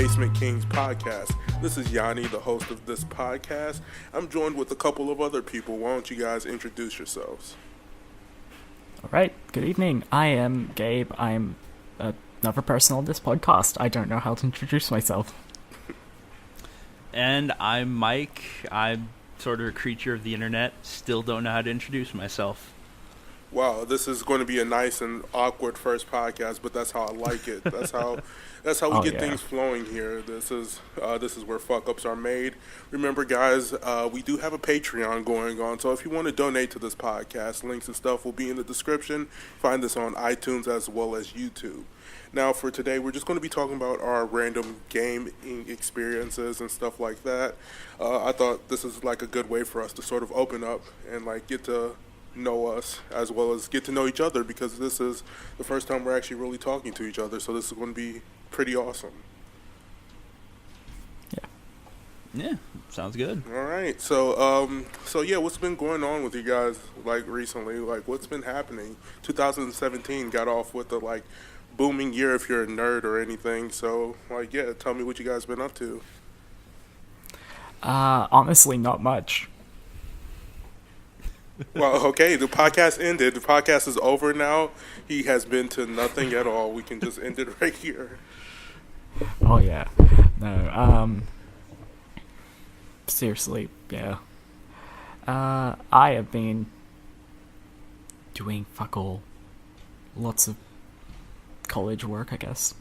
Basement Kings podcast. This is Yani, the host of this podcast. I'm joined with a couple of other people. Why don't you guys introduce yourselves? All right, good evening. I am Gabe. I'm another person on this podcast. I don't know how to introduce myself. And I'm Mike. I'm sort of a creature of the internet. Still don't know how to introduce myself. Wow, this is going to be a nice and awkward first podcast, but that's how I like it. That's how we get things flowing here. This is where fuck ups are made. Remember, guys, we do have a Patreon going on, so if you want to donate to this podcast, links and stuff will be in the description. Find this on iTunes as well as YouTube. Now, for today, we're just going to be talking about our random gaming experiences and stuff like that. I thought this is like a good way for us to sort of open up and like get to know us as well as get to know each other, because this is the first time we're actually really talking to each other, so this is going to be pretty awesome. Yeah, sounds good. All right, so yeah, what's been going on with you guys like recently? Like, what's been happening? 2017 got off with a like booming year if you're a nerd or anything, so like, yeah, tell me what you guys been up to. Honestly, not much. Well, okay, the podcast ended. The podcast is over now. He has been to nothing at all. We can just end it right here. Oh, yeah. No, seriously, yeah. I have been doing fuck all. Lots of college work, I guess.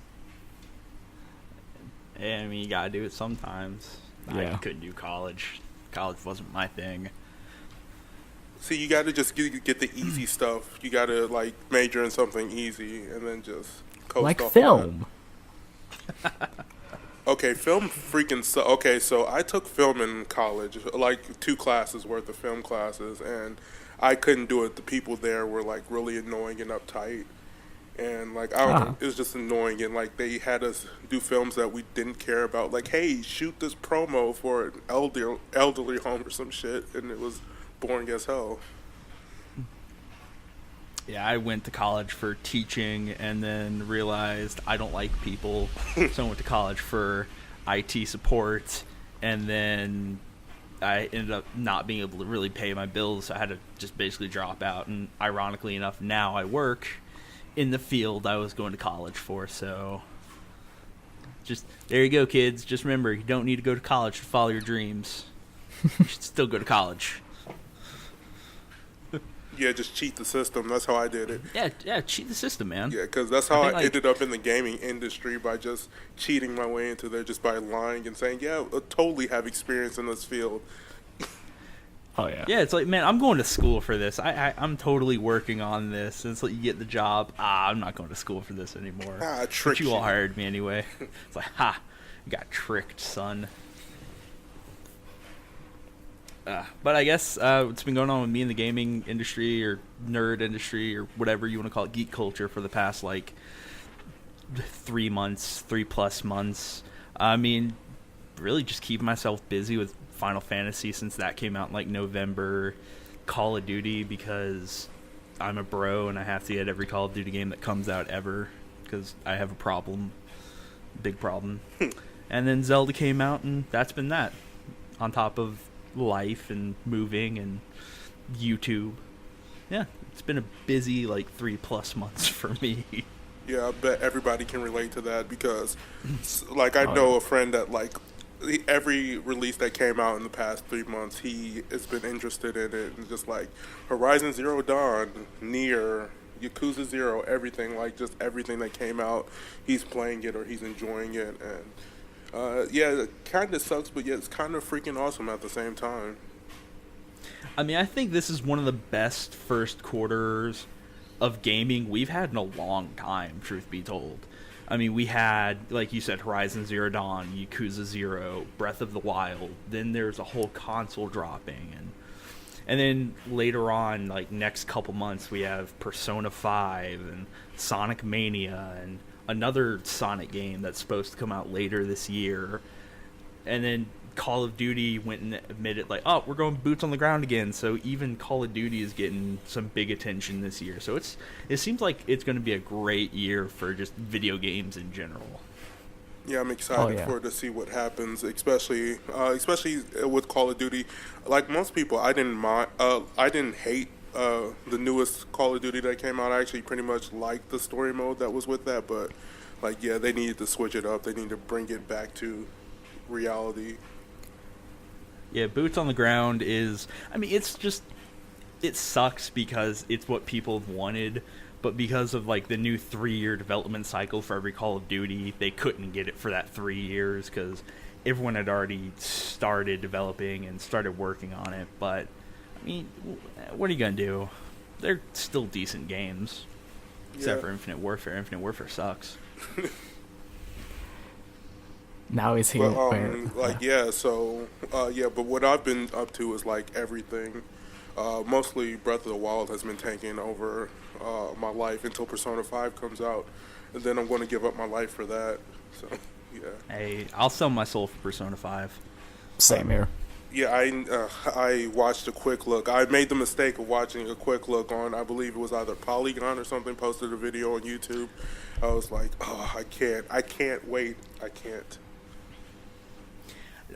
Yeah, I mean, you gotta do it sometimes. Yeah. I couldn't do college. College wasn't my thing. See, you got to just get the easy stuff. You got to, like, major in something easy and then just coast like off film. Okay, film freaking okay, so I took film in college, like 2 classes worth of film classes, and I couldn't do it. The people there were, like, really annoying and uptight. And, like, I don't know, it was just annoying. And, like, they had us do films that we didn't care about. Like, hey, shoot this promo for an elderly home or some shit. And it was boring as hell. Yeah, I went to college for teaching and then realized I don't like people. So I went to college for IT support, and then I ended up not being able to really pay my bills. So I had to just basically drop out. And ironically enough, now I work in the field I was going to college for. So just there you go, kids. Just remember, you don't need to go to college to follow your dreams. You should still go to college. Yeah, just cheat the system. That's how I did it. Yeah, cheat the system, man. Yeah, because that's how I ended up in the gaming industry, by just cheating my way into there, just by lying and saying, yeah, I totally have experience in this field. Oh, yeah. Yeah, it's like, man, I'm going to school for this. I'm totally working on this. And it's like you get the job. I'm not going to school for this anymore. Tricked but you all hired me anyway. It's like, you got tricked, son. But I guess what's been going on with me in the gaming industry or nerd industry or whatever you want to call it, geek culture, for the past like 3 plus months. I mean, really just keeping myself busy with Final Fantasy since that came out in like November. Call of Duty, because I'm a bro and I have to get every Call of Duty game that comes out ever because I have a problem, big problem. And then Zelda came out, and that's been that, on top of life and moving and YouTube. Yeah, it's been a busy like 3+ months for me. Yeah, I bet everybody can relate to that, because like I know a friend that like every release that came out in the past 3 months, he has been interested in it, and just like Horizon Zero Dawn, Nier, Yakuza 0, everything, like just everything that came out, he's playing it or he's enjoying it. And yeah, it kind of sucks, but yeah, it's kind of freaking awesome at the same time. I mean, I think this is one of the best first quarters of gaming we've had in a long time, truth be told. I mean, we had, like you said, Horizon Zero Dawn, Yakuza 0, Breath of the Wild. Then there's a whole console dropping. And then later on, like next couple months, we have Persona 5 and Sonic Mania and another Sonic game that's supposed to come out later this year. And then Call of Duty went and admitted, like, oh, we're going boots on the ground again. So even Call of Duty is getting some big attention this year. So it seems like it's going to be a great year for just video games in general. Yeah, I'm excited for to see what happens, especially with Call of Duty. Like most people, I didn't mind. I didn't hate the newest Call of Duty that came out. I actually pretty much liked the story mode that was with that, but like, yeah, they needed to switch it up. They need to bring it back to reality. Yeah, boots on the ground is. I mean, it's just. It sucks because it's what people have wanted, but because of like the new 3-year development cycle for every Call of Duty, they couldn't get it for that 3 years because everyone had already started developing and started working on it. But I mean, what are you gonna do? They're still decent games, except for Infinite Warfare. Infinite Warfare sucks. Now he's here. But, but what I've been up to is like everything. Mostly Breath of the Wild has been taking over my life until Persona 5 comes out, and then I'm going to give up my life for that. So, yeah. Hey, I'll sell my soul for Persona 5. Same here. Yeah, I watched a quick look. I made the mistake of watching a quick look on, I believe it was either Polygon or something, posted a video on YouTube. I was like, oh, I can't wait. I can't.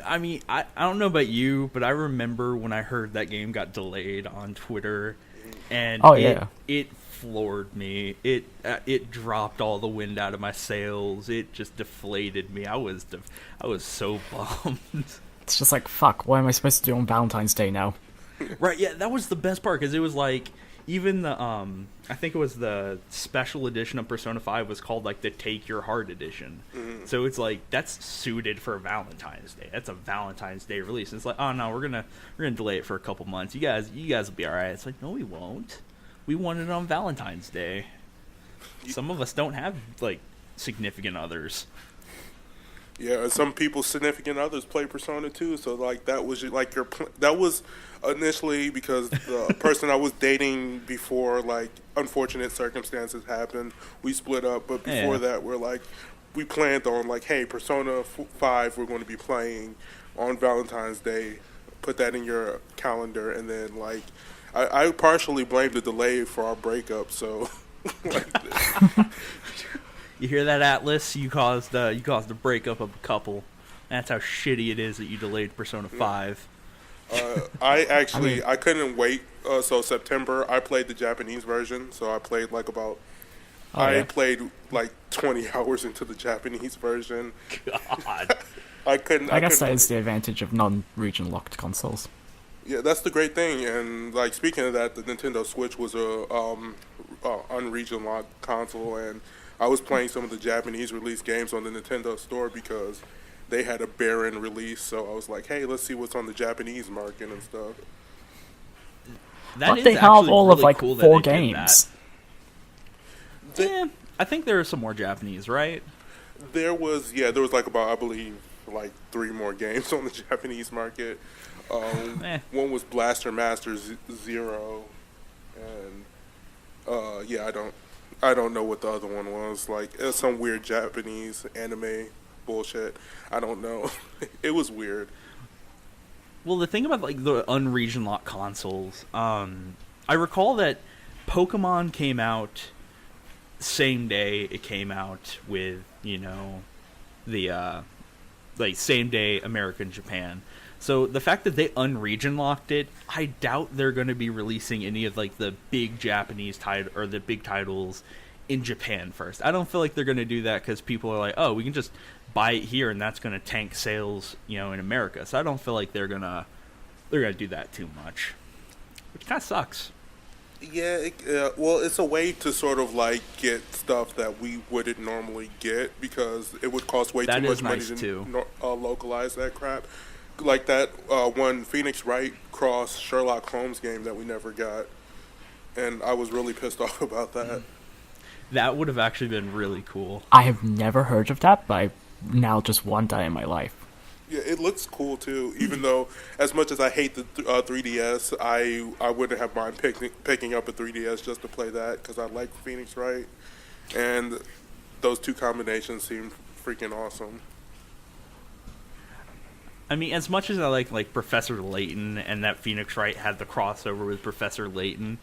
I mean, I don't know about you, but I remember when I heard that game got delayed on Twitter, and it floored me. It dropped all the wind out of my sails. It just deflated me. I was so bummed. It's just like, fuck, what am I supposed to do on Valentine's Day now? Right, yeah, that was the best part, because it was like, even the, I think it was the special edition of Persona 5 was called, like, the Take Your Heart edition. Mm-hmm. So it's like, that's suited for Valentine's Day. That's a Valentine's Day release. And it's like, oh, no, we're gonna delay it for a couple months. You guys will be alright. It's like, no, we won't. We want it on Valentine's Day. Some of us don't have, like, significant others. Yeah, some people's significant others play Persona 2, so like that was like that was initially because the person I was dating before like unfortunate circumstances happened, we split up. But before that, we planned on like, hey, Persona 5 we're going to be playing on Valentine's Day. Put that in your calendar, and then like I partially blame the delay for our breakup. So. You hear that, Atlas? You caused the breakup of a couple. That's how shitty it is that you delayed Persona 5. I couldn't wait. So September, I played the Japanese version. So I played I played like 20 hours into the Japanese version. God. I guess that is the advantage of non-region locked consoles. Yeah, that's the great thing. And like speaking of that, the Nintendo Switch was a unregion locked console, and I was playing some of the Japanese release games on the Nintendo store because they had a barren release. So I was like, hey, let's see what's on the Japanese market and stuff. But they have all of like 4 games. I think there are some more Japanese, right? There was like about, I believe, like 3 more games on the Japanese market. One was Blaster Master Zero, and I don't know what the other one was. Like, it was some weird Japanese anime bullshit. I don't know. It was weird. Well, the thing about like the unregion locked consoles, I recall that Pokemon came out same day it came out with, the like same day America and Japan. So the fact that they unregion locked it, I doubt they're going to be releasing any of like the big Japanese title or the big titles in Japan first. I don't feel like they're going to do that because people are like, oh, we can just buy it here and that's going to tank sales, in America. So I don't feel like they're gonna do that too much, which kind of sucks. Yeah, well, it's a way to sort of like get stuff that we wouldn't normally get because it would cost way too much money to localize that crap. Like that one Phoenix Wright cross Sherlock Holmes game that we never got, and I was really pissed off about that. That would have actually been really cool. I have never heard of that, but I now just want that in my life. Yeah, it looks cool too. Even though, as much as I hate the 3DS, I wouldn't have mind picking up a 3DS just to play that because I like Phoenix Wright, and those two combinations seem freaking awesome. I mean, as much as I like Professor Layton, and that Phoenix Wright had the crossover with Professor Layton,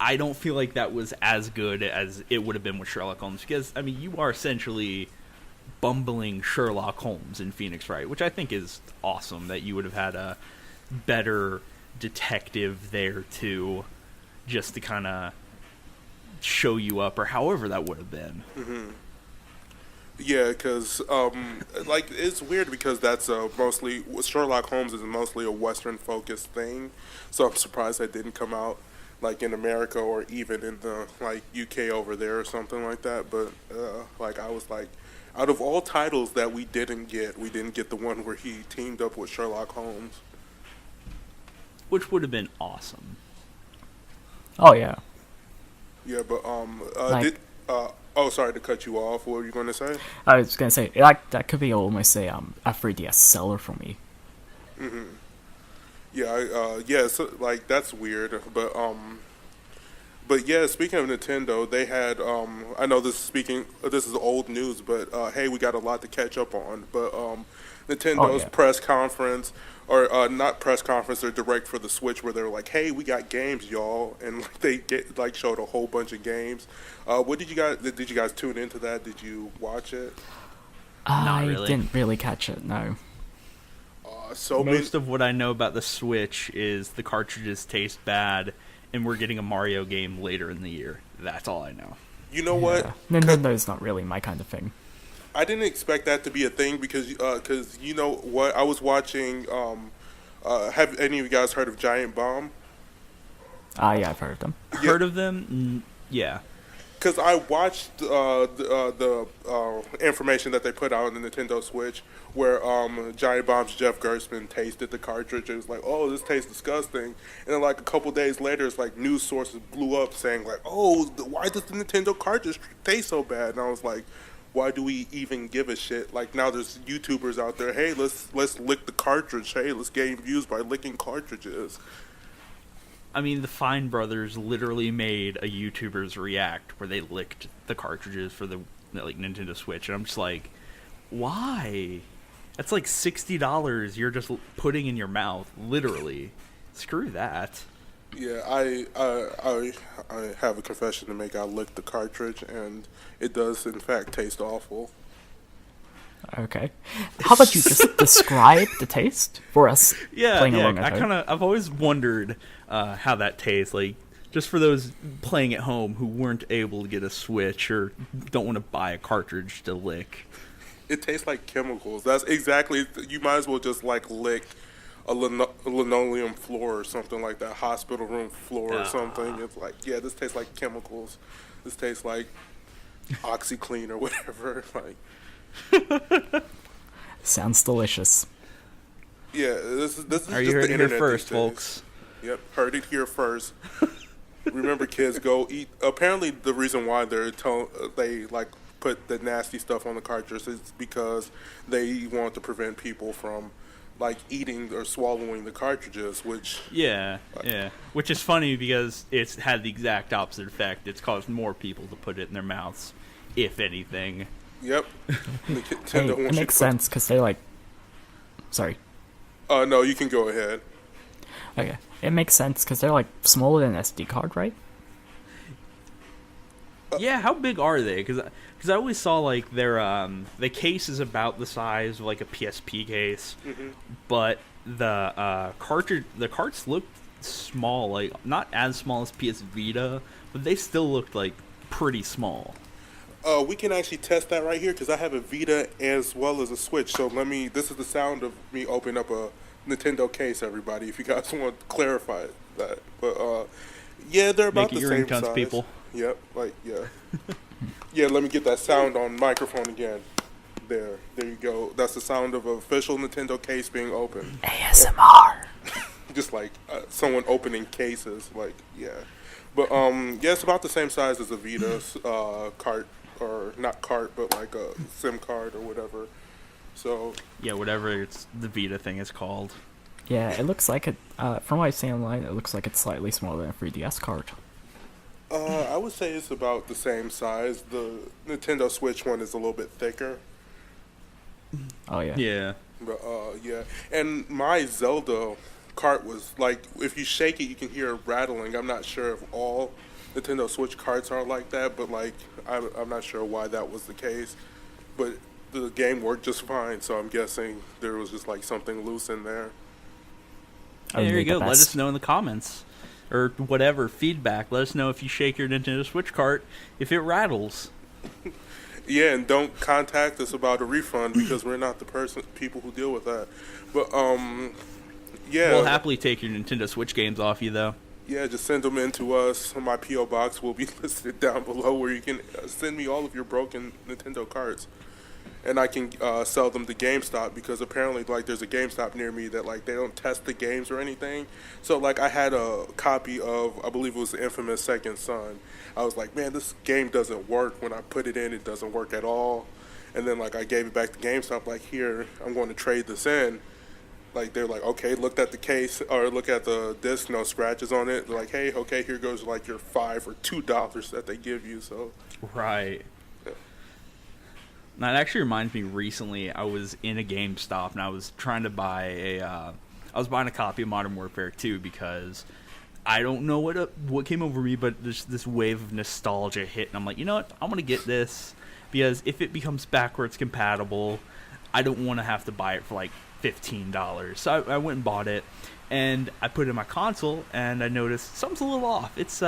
I don't feel like that was as good as it would have been with Sherlock Holmes. Because, I mean, you are essentially bumbling Sherlock Holmes in Phoenix Wright, which I think is awesome that you would have had a better detective there too, just to kind of show you up, or however that would have been. Mm-hmm. Yeah, because like it's weird because that's mostly Sherlock Holmes is mostly a Western focused thing, so I'm surprised that didn't come out like in America or even in the like UK over there or something like that. But like I was like, out of all titles that we didn't get the one where he teamed up with Sherlock Holmes, which would have been awesome. Oh yeah. Yeah, but like, oh, sorry to cut you off. What were you going to say? I was gonna say like that could be almost a 3DS seller for me. Mm-hmm. Yeah, yeah. So like that's weird, but yeah. Speaking of Nintendo, they had I know this is old news, but hey, we got a lot to catch up on. But Nintendo's press conference, or not press conference, or direct for the Switch, where they were like, "Hey, we got games, y'all," and like they showed a whole bunch of games. What did you guys tune into that? Did you watch it? I really. didn't really catch it. No. Most of what I know about the Switch is the cartridges taste bad, and we're getting a Mario game later in the year. That's all I know. You know what? Nintendo's not really my kind of thing. I didn't expect that to be a thing because you know what? I was watching. Have any of you guys heard of Giant Bomb? Yeah, I've heard of them. Heard of them? Yeah. Because I watched the information that they put out on the Nintendo Switch, where Giant Bomb's Jeff Gerstmann tasted the cartridge and was like, "Oh, this tastes disgusting." And then like a couple days later, it's like news sources blew up saying like, "Oh, why does the Nintendo cartridge taste so bad?" And I was like, why do we even give a shit? Like now there's YouTubers out there, hey, let's lick the cartridge. Hey, let's gain views by licking cartridges. I mean, the Fine Brothers literally made a YouTuber's React where they licked the cartridges for the like Nintendo Switch, and I'm just like, why? That's like $60 you're just putting in your mouth, literally. Screw that. Yeah, I have a confession to make. I licked the cartridge, and it does in fact taste awful. Okay, how about you just describe the taste for us? Playing along at home? I've always wondered how that tastes. Like, just for those playing at home who weren't able to get a Switch or don't want to buy a cartridge to lick. It tastes like chemicals. That's exactly. You might as well just like lick a linoleum floor or something like that, hospital room floor or something. It's like, yeah, this tastes like chemicals. This tastes like OxyClean or whatever. Like, sounds delicious. Yeah, this is Are just you heard the it here internet first, these days. folks? Yep, heard it here first. Remember, kids, go eat. Apparently, the reason why they like put the nasty stuff on the cartridge is because they want to prevent people from like eating or swallowing the cartridges, which which is funny because it's had the exact opposite effect. It's caused more people to put it in their mouths, if anything. Yep. Hey, it makes sense because they like. Sorry. No, you can go ahead. Okay, it makes sense because they're like smaller than an SD card, right? Yeah, how big are they? Because I always saw like their the case is about the size of like a PSP case, but the carts looked small, like not as small as PS Vita, but they still looked like pretty small. We can actually test that right here because I have a Vita as well as a Switch. So this is the sound of me opening up a Nintendo case, everybody, if you guys want to clarify that. But yeah, they're about the same size. People. Yep, like, yeah. Yeah, let me get that sound on microphone again. There you go. That's the sound of an official Nintendo case being opened. ASMR. Just like someone opening cases, like, yeah. But yeah, it's about the same size as a Vita's cart, or not cart, but like a SIM card or whatever. So yeah, whatever the Vita thing is called. Yeah, it looks like it. From what I've seen online, it looks like it's slightly smaller than a 3DS card. I would say it's about the same size. The Nintendo Switch one is a little bit thicker. Oh yeah. Yeah. But yeah, and my Zelda cart was like, if you shake it, you can hear it rattling. I'm not sure if all Nintendo Switch carts are like that, but like I'm not sure why that was the case. But the game worked just fine. So I'm guessing there was just like something loose in there. Hey, there you go. Let us know in the comments or whatever feedback. Let us know if you shake your Nintendo Switch cart if it rattles. Yeah, and don't contact us about a refund because we're not the people who deal with that. But yeah, we'll happily take your Nintendo Switch games off you though. Yeah, just send them in to us. My P.O. box will be listed down below where you can send me all of your broken Nintendo carts. And I can sell them to GameStop because apparently, like, there's a GameStop near me that, like, they don't test the games or anything. So, like, I had a copy of, I believe it was the infamous Second Son. I was like, man, this game doesn't work. When I put it in, it doesn't work at all. And then, like, I gave it back to GameStop, like, here, I'm going to trade this in. Like, they're like, okay, looked at the case, or look at the disc, no scratches on it. They're like, hey, okay, here goes, like, your $5 or $2 that they give you, so. Right. That actually reminds me, recently I was in a GameStop and I was trying to buy I was buying a copy of Modern Warfare 2 because I don't know what came over me, but this wave of nostalgia hit, and I'm like, you know what, I'm going to get this because if it becomes backwards compatible, I don't want to have to buy it for like $15. So I went and bought it, and I put it in my console, and I noticed something's a little off. It's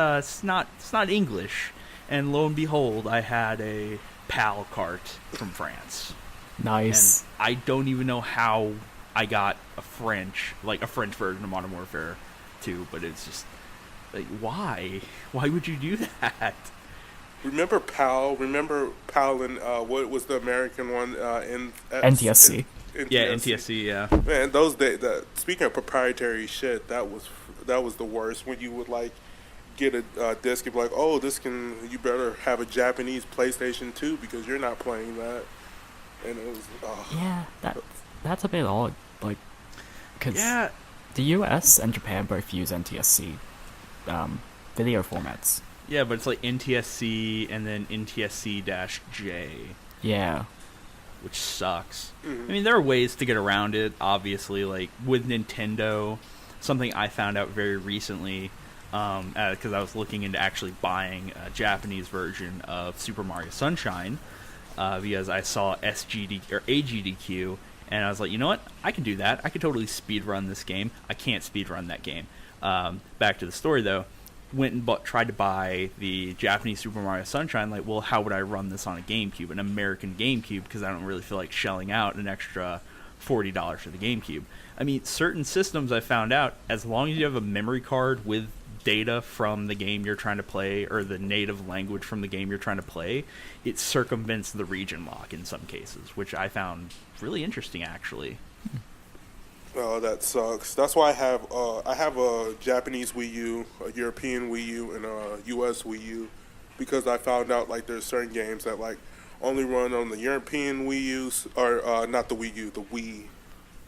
not English, and lo and behold, I had a PAL cart from France. Nice. And I don't even know how I got a French version of Modern Warfare 2, but it's just like, why would you do that? Remember PAL and what was the American one in NTSC. Yeah, NTSC, yeah. Man, those days, speaking of proprietary shit, that was the worst. When you would like get a disc and be like, oh, you better have a Japanese PlayStation 2 because you're not playing that. And it was, yeah, that's a bit odd, like, because the US and Japan both use NTSC video formats. Yeah, but it's like NTSC and then NTSC-J. Yeah. Which sucks. Mm-hmm. I mean, there are ways to get around it, obviously, like with Nintendo, something I found out very recently, because I was looking into actually buying a Japanese version of Super Mario Sunshine, because I saw AGDQ, and I was like, you know what? I can do that. I could totally speedrun this game. I can't speedrun that game. Back to the story, though. Went and tried to buy the Japanese Super Mario Sunshine. Like, well, how would I run this on a GameCube, an American GameCube? Because I don't really feel like shelling out an extra $40 for the GameCube. I mean, certain systems I found out, as long as you have a memory card with data from the game you're trying to play, or the native language from the game you're trying to play, it circumvents the region lock in some cases, which I found really interesting, actually. Oh, that sucks. That's why I have a Japanese Wii U, a European Wii U, and a US Wii U, because I found out like there's certain games that like only run on the European Wii U, or not the Wii U, the Wii.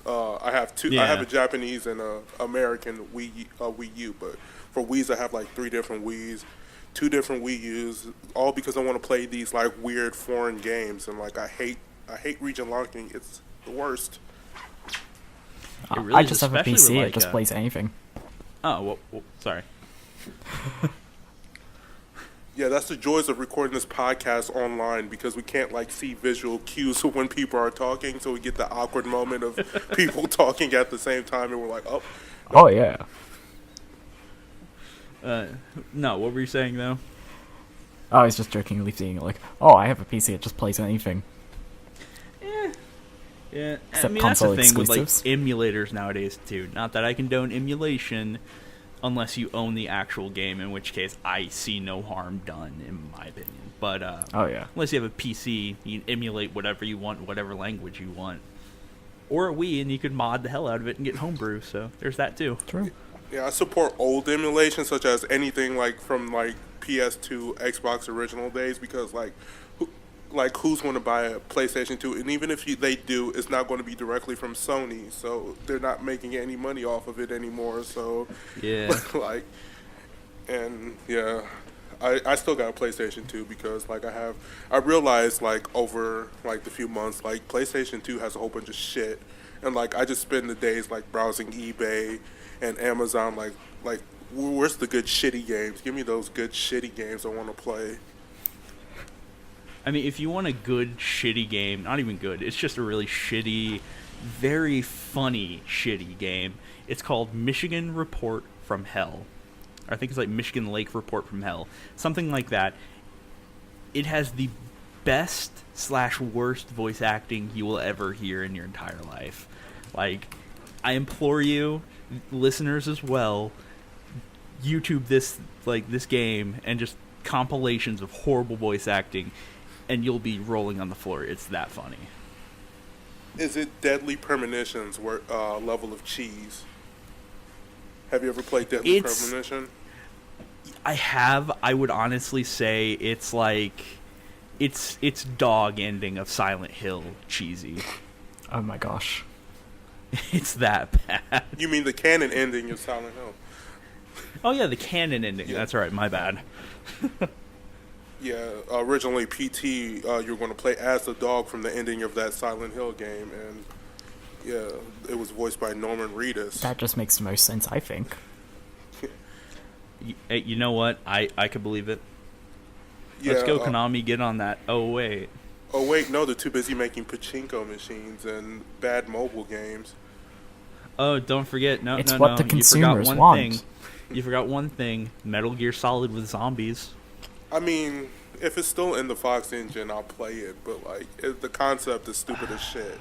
I have two. Yeah. I have a Japanese and a American Wii U, but for Wii's I have like 3 different Wii's, 2 different Wii U's, all because I want to play these like weird foreign games, and like I hate region locking. It's the worst. Really I just have a PC. Like, it just plays anything. Oh, well, sorry. Yeah, that's the joys of recording this podcast online, because we can't like see visual cues when people are talking, so we get the awkward moment of people talking at the same time, and we're like, oh. No. Oh yeah. No, what were you saying though? Oh, I was just jokingly saying like, oh, I have a PC. It just plays anything. Yeah, except I mean, that's the thing exclusives. with like emulators nowadays too. Not that I condone emulation, unless you own the actual game, in which case I see no harm done, in my opinion. But unless you have a PC, you can emulate whatever you want, whatever language you want, or a Wii, and you could mod the hell out of it and get homebrew. So there's that too. True. Yeah, I support old emulation, such as anything like from like PS2, Xbox original days, because who's going to buy a PlayStation 2? And even if they do, it's not going to be directly from Sony, so they're not making any money off of it anymore. So yeah, I still got a PlayStation 2 because like I realized like over like the few months, like PlayStation 2 has a whole bunch of shit, and like I just spend the days like browsing eBay and Amazon, like where's the good shitty games? Give me those good shitty games I want to play. I mean, if you want a good, shitty game, not even good, it's just a really shitty, very funny, shitty game. It's called Michigan Report from Hell. I think it's like Michigan Lake Report from Hell. Something like that. It has the best/worst voice acting you will ever hear in your entire life. Like, I implore you, listeners as well, YouTube this game and just compilations of horrible voice acting, and you'll be rolling on the floor. It's that funny. Is it Deadly Premonitions level of cheese? Have you ever played Deadly Premonition? I have. I would honestly say it's like it's dog ending of Silent Hill cheesy. Oh my gosh. It's that bad. You mean the canon ending of Silent Hill? Oh yeah, the canon ending. Yeah. That's right, my bad. Yeah, originally PT, you were going to play as the dog from the ending of that Silent Hill game, and yeah, it was voiced by Norman Reedus. That just makes the most sense, I think. You know what? I could believe it. Yeah, let's go, Konami, get on that. Oh, wait, no, they're too busy making pachinko machines and bad mobile games. Oh, don't forget, it's what the consumers want. You forgot one thing, Metal Gear Solid with zombies. I mean, if it's still in the Fox engine, I'll play it, but like, the concept is stupid as shit.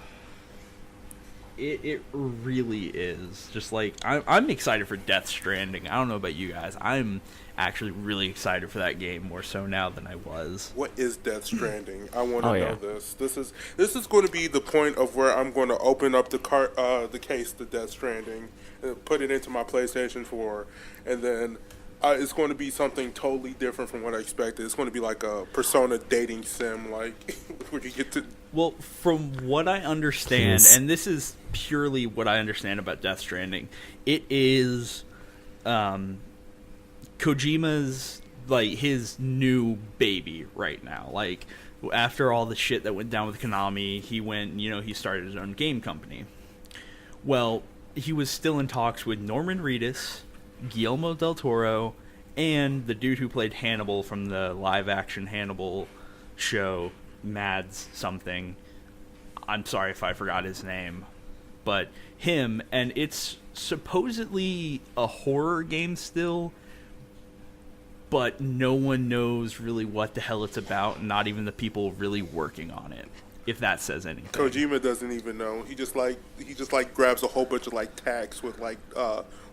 It really is. Just like, I'm excited for Death Stranding. I don't know about you guys. I'm actually really excited for that game, more so now than I was. What is Death Stranding? I want to know this. This is going to be the point of where I'm going to open up the case to Death Stranding, and put it into my PlayStation 4, and then it's going to be something totally different from what I expected. It's going to be like a Persona dating sim, like where you get to. Well, from what I understand, and this is purely what I understand about Death Stranding, it is Kojima's, like, his new baby right now. Like, after all the shit that went down with Konami, he started his own game company. Well, he was still in talks with Norman Reedus, Guillermo del Toro, and the dude who played Hannibal from the live-action Hannibal show, Mads something. I'm sorry if I forgot his name. But him, and it's supposedly a horror game still, but no one knows really what the hell it's about, not even the people really working on it, if that says anything. Kojima doesn't even know. He just grabs a whole bunch of like tags with like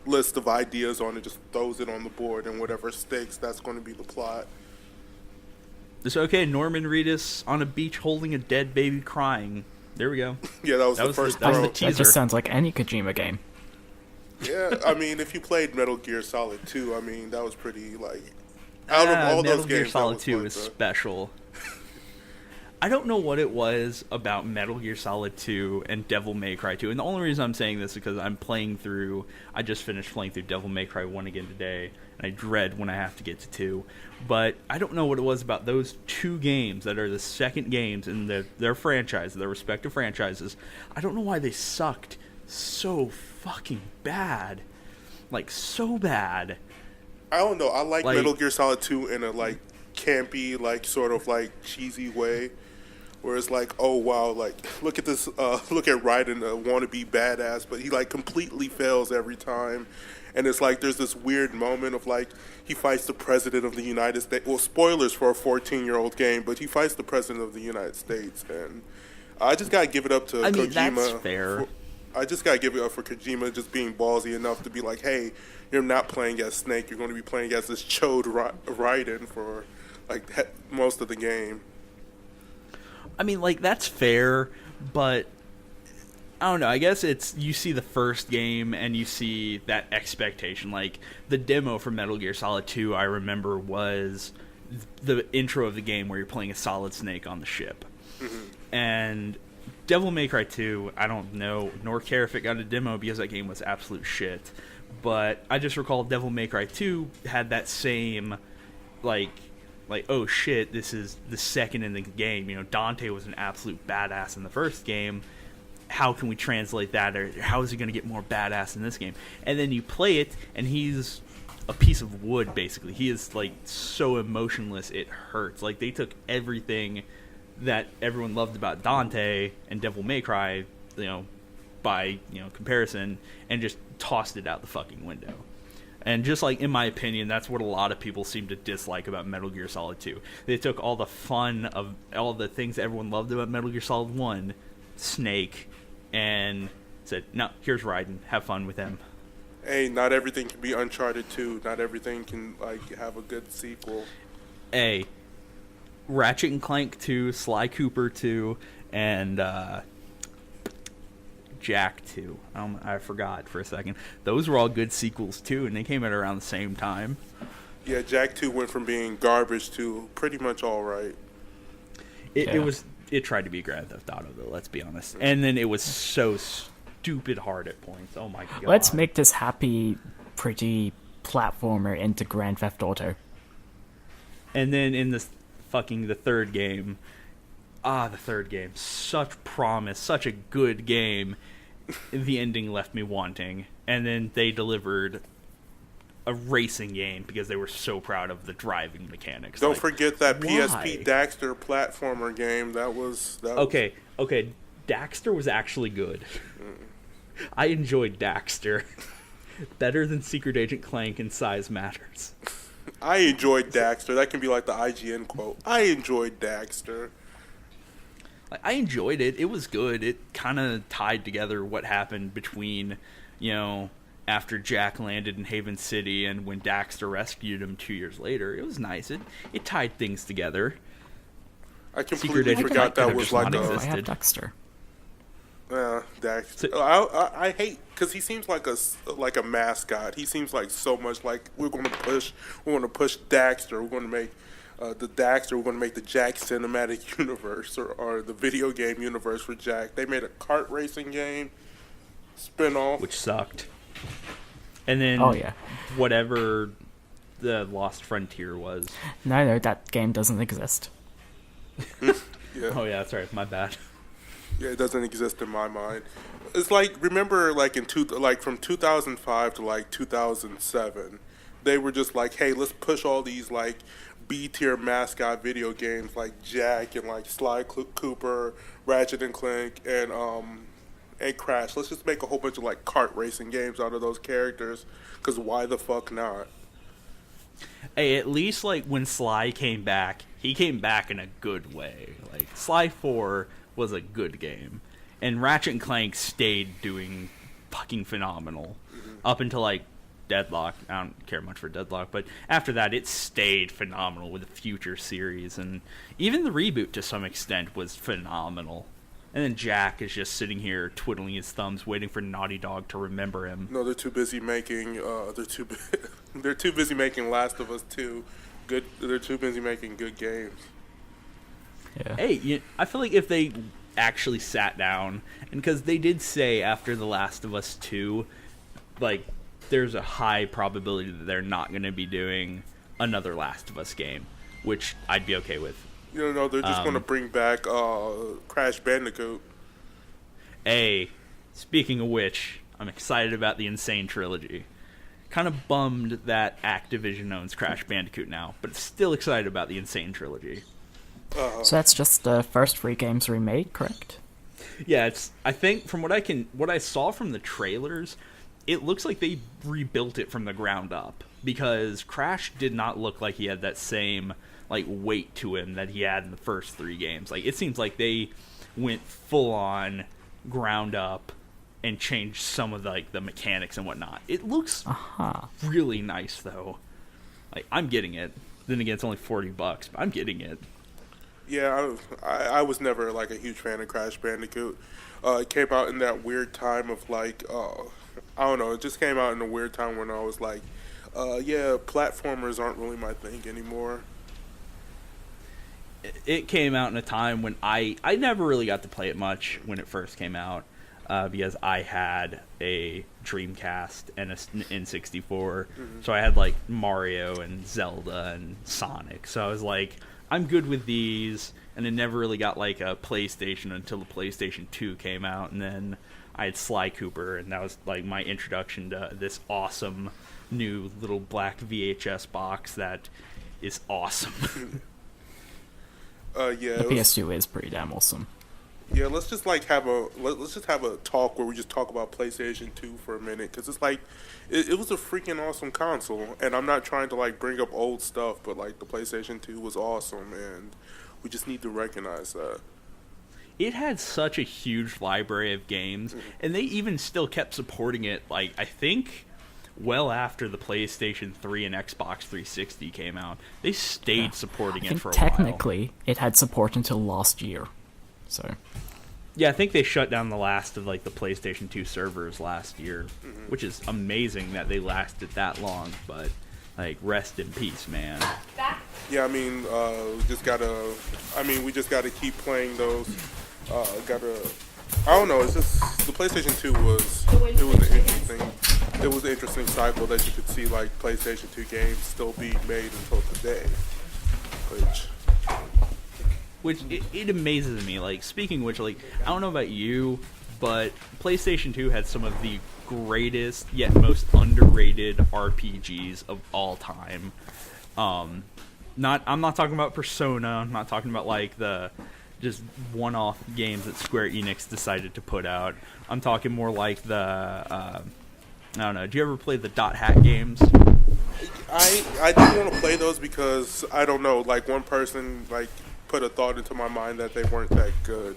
list of ideas on it, just throws it on the board, and whatever sticks, that's going to be the plot. It's okay. Norman Reedus on a beach holding a dead baby crying. There we go. Yeah, that was the teaser. That just sounds like any Kojima game. Yeah, I mean, if you played Metal Gear Solid 2, I mean, that was pretty, like, out of all those games, Metal Gear Solid 2 like is special. I don't know what it was about Metal Gear Solid 2 and Devil May Cry 2, and the only reason I'm saying this is because I just finished playing through Devil May Cry 1 again today, and I dread when I have to get to 2. But I don't know what it was about those two games that are the second games in their franchise, their respective franchises. I don't know why they sucked so fucking bad. Like, so bad. I don't know. I like Metal Gear Solid 2 in a, like, campy, like, sort of, like, cheesy way. Where it's like, oh, wow, like, look at this, look at Raiden, wannabe badass, but he, like, completely fails every time. And it's like there's this weird moment of, like, he fights the president of the United States. Well, spoilers for a 14-year-old game, but he fights the president of the United States. And I just got to give it up to Kojima. I mean, that's fair. I just got to give it up for Kojima just being ballsy enough to be like, hey, you're not playing as Snake. You're going to be playing as this chode Raiden for, like, most of the game. I mean, like, that's fair, but I don't know. I guess it's, you see the first game and you see that expectation. Like, the demo for Metal Gear Solid 2, I remember, was the intro of the game where you're playing a Solid Snake on the ship. Mm-hmm. And Devil May Cry 2, I don't know, nor care if it got a demo because that game was absolute shit. But I just recall Devil May Cry 2 had that same, like, oh shit, this is the second in the game. You know, Dante was an absolute badass in the first game. How can we translate that, or how is he going to get more badass in this game? And then you play it, and he's a piece of wood, basically. He is, like, so emotionless, it hurts. Like, they took everything that everyone loved about Dante and Devil May Cry, by comparison, and just tossed it out the fucking window. And just like, in my opinion, that's what a lot of people seem to dislike about Metal Gear Solid 2. They took all the fun of all the things everyone loved about Metal Gear Solid 1, Snake, and said, no, here's Raiden, have fun with him. Hey, not everything can be Uncharted 2. Not everything can have a good sequel. Hey, Ratchet and Clank 2, Sly Cooper 2, and Jack 2. I forgot for a second. Those were all good sequels too, and they came out around the same time. Yeah, Jack 2 went from being garbage to pretty much all right. It tried to be Grand Theft Auto though, let's be honest. And then it was so stupid hard at points. Oh my god. Let's make this happy, pretty platformer into Grand Theft Auto. And then in the third game, such promise, such a good game. The ending left me wanting. And then they delivered a racing game because they were so proud of the driving mechanics. Don't forget that why? PSP Daxter platformer game. That was okay. Daxter was actually good. I enjoyed Daxter better than Secret Agent Clank and Size Matters. I enjoyed Daxter. That can be like the IGN quote. I enjoyed Daxter. I enjoyed it. It was good. It kind of tied together what happened between, after Jack landed in Haven City and when Daxter rescued him 2 years later. It was nice. It tied things together. I completely forgot that was like I have Dexter. Daxter. I hate because he seems like a mascot. He seems like so much like we're going to push Daxter. We're going to make the Daxter. We're going to make the Jack cinematic universe or the video game universe for Jack. They made a kart racing game spinoff, which sucked. And then whatever the Lost Frontier was. No, that game doesn't exist. Yeah. Oh yeah, that's right. My bad. Yeah, it doesn't exist in my mind. It's like, remember, from 2005 to 2007, they were just like, hey, let's push all these B-tier mascot video games like Jack and Sly Cooper, Ratchet and Clank, and Crash. Let's just make a whole bunch of kart racing games out of those characters. Because why the fuck not? Hey, at least when Sly came back, he came back in a good way. Sly 4 was a good game, and Ratchet and Clank stayed doing fucking phenomenal up until Deadlock. I don't care much for Deadlock, but after that it stayed phenomenal with the Future series, and even the reboot to some extent was phenomenal. And then Jack is just sitting here twiddling his thumbs waiting for Naughty Dog to remember him. No, they're too busy making they're too busy making Last of Us 2 good. They're too busy making good games. Yeah. Hey, I feel like if they actually sat down, and because they did say after The Last of Us 2, there's a high probability that they're not going to be doing another Last of Us game, which I'd be okay with. No, they're just going to bring back Crash Bandicoot. Hey, speaking of which, I'm excited about the Insane Trilogy. Kind of bummed that Activision owns Crash Bandicoot now, but still excited about the Insane Trilogy. So that's just the first 3 games remade, correct? Yeah, I think from what I saw from the trailers, it looks like they rebuilt it from the ground up, because Crash did not look like he had that same weight to him that he had in the first 3 games. It seems like they went full on ground up and changed some of the mechanics and whatnot. It looks really nice though. I'm getting it. Then again, it's only $40, but I'm getting it. Yeah, I was never a huge fan of Crash Bandicoot. It came out in that weird time of I don't know. It just came out in a weird time when I was platformers aren't really my thing anymore. It came out in a time when I never really got to play it much when it first came out, because I had a Dreamcast and an N64, so I had Mario and Zelda and Sonic. So I was I'm good with these, and I never really got a PlayStation until the PlayStation 2 came out, and then I had Sly Cooper, and that was my introduction to this awesome new little black VHS box that is awesome. Yeah. The PS2 is pretty damn awesome. Yeah, let's just like have a talk where we just talk about PlayStation 2 for a minute, because it's like it was a freaking awesome console, and I'm not trying to like bring up old stuff, but like the PlayStation 2 was awesome, and we just need to recognize that. It had such a huge library of games, and they even still kept supporting it. Like, I think well after the PlayStation 3 and Xbox 360 came out, they stayed supporting it for a while. Technically, it had support until last year. So, yeah, I think they shut down the last of like the PlayStation 2 servers last year, which is amazing that they lasted that long. But like, rest in peace, man. Yeah, I mean, we just gotta keep playing those. I don't know. It's just the PlayStation 2 it was an interesting cycle that you could see like PlayStation 2 games still being made until today, Which it amazes me. Like, speaking of which, like, I don't know about you, but PlayStation 2 had some of the greatest yet most underrated RPGs of all time. I'm not talking about Persona. I'm not talking about like the just one-off games that Square Enix decided to put out. I'm talking more like the I don't know. Do you ever play the Dot Hack games? I didn't want to play those because I don't know. Like, one person like put a thought into my mind that they weren't that good.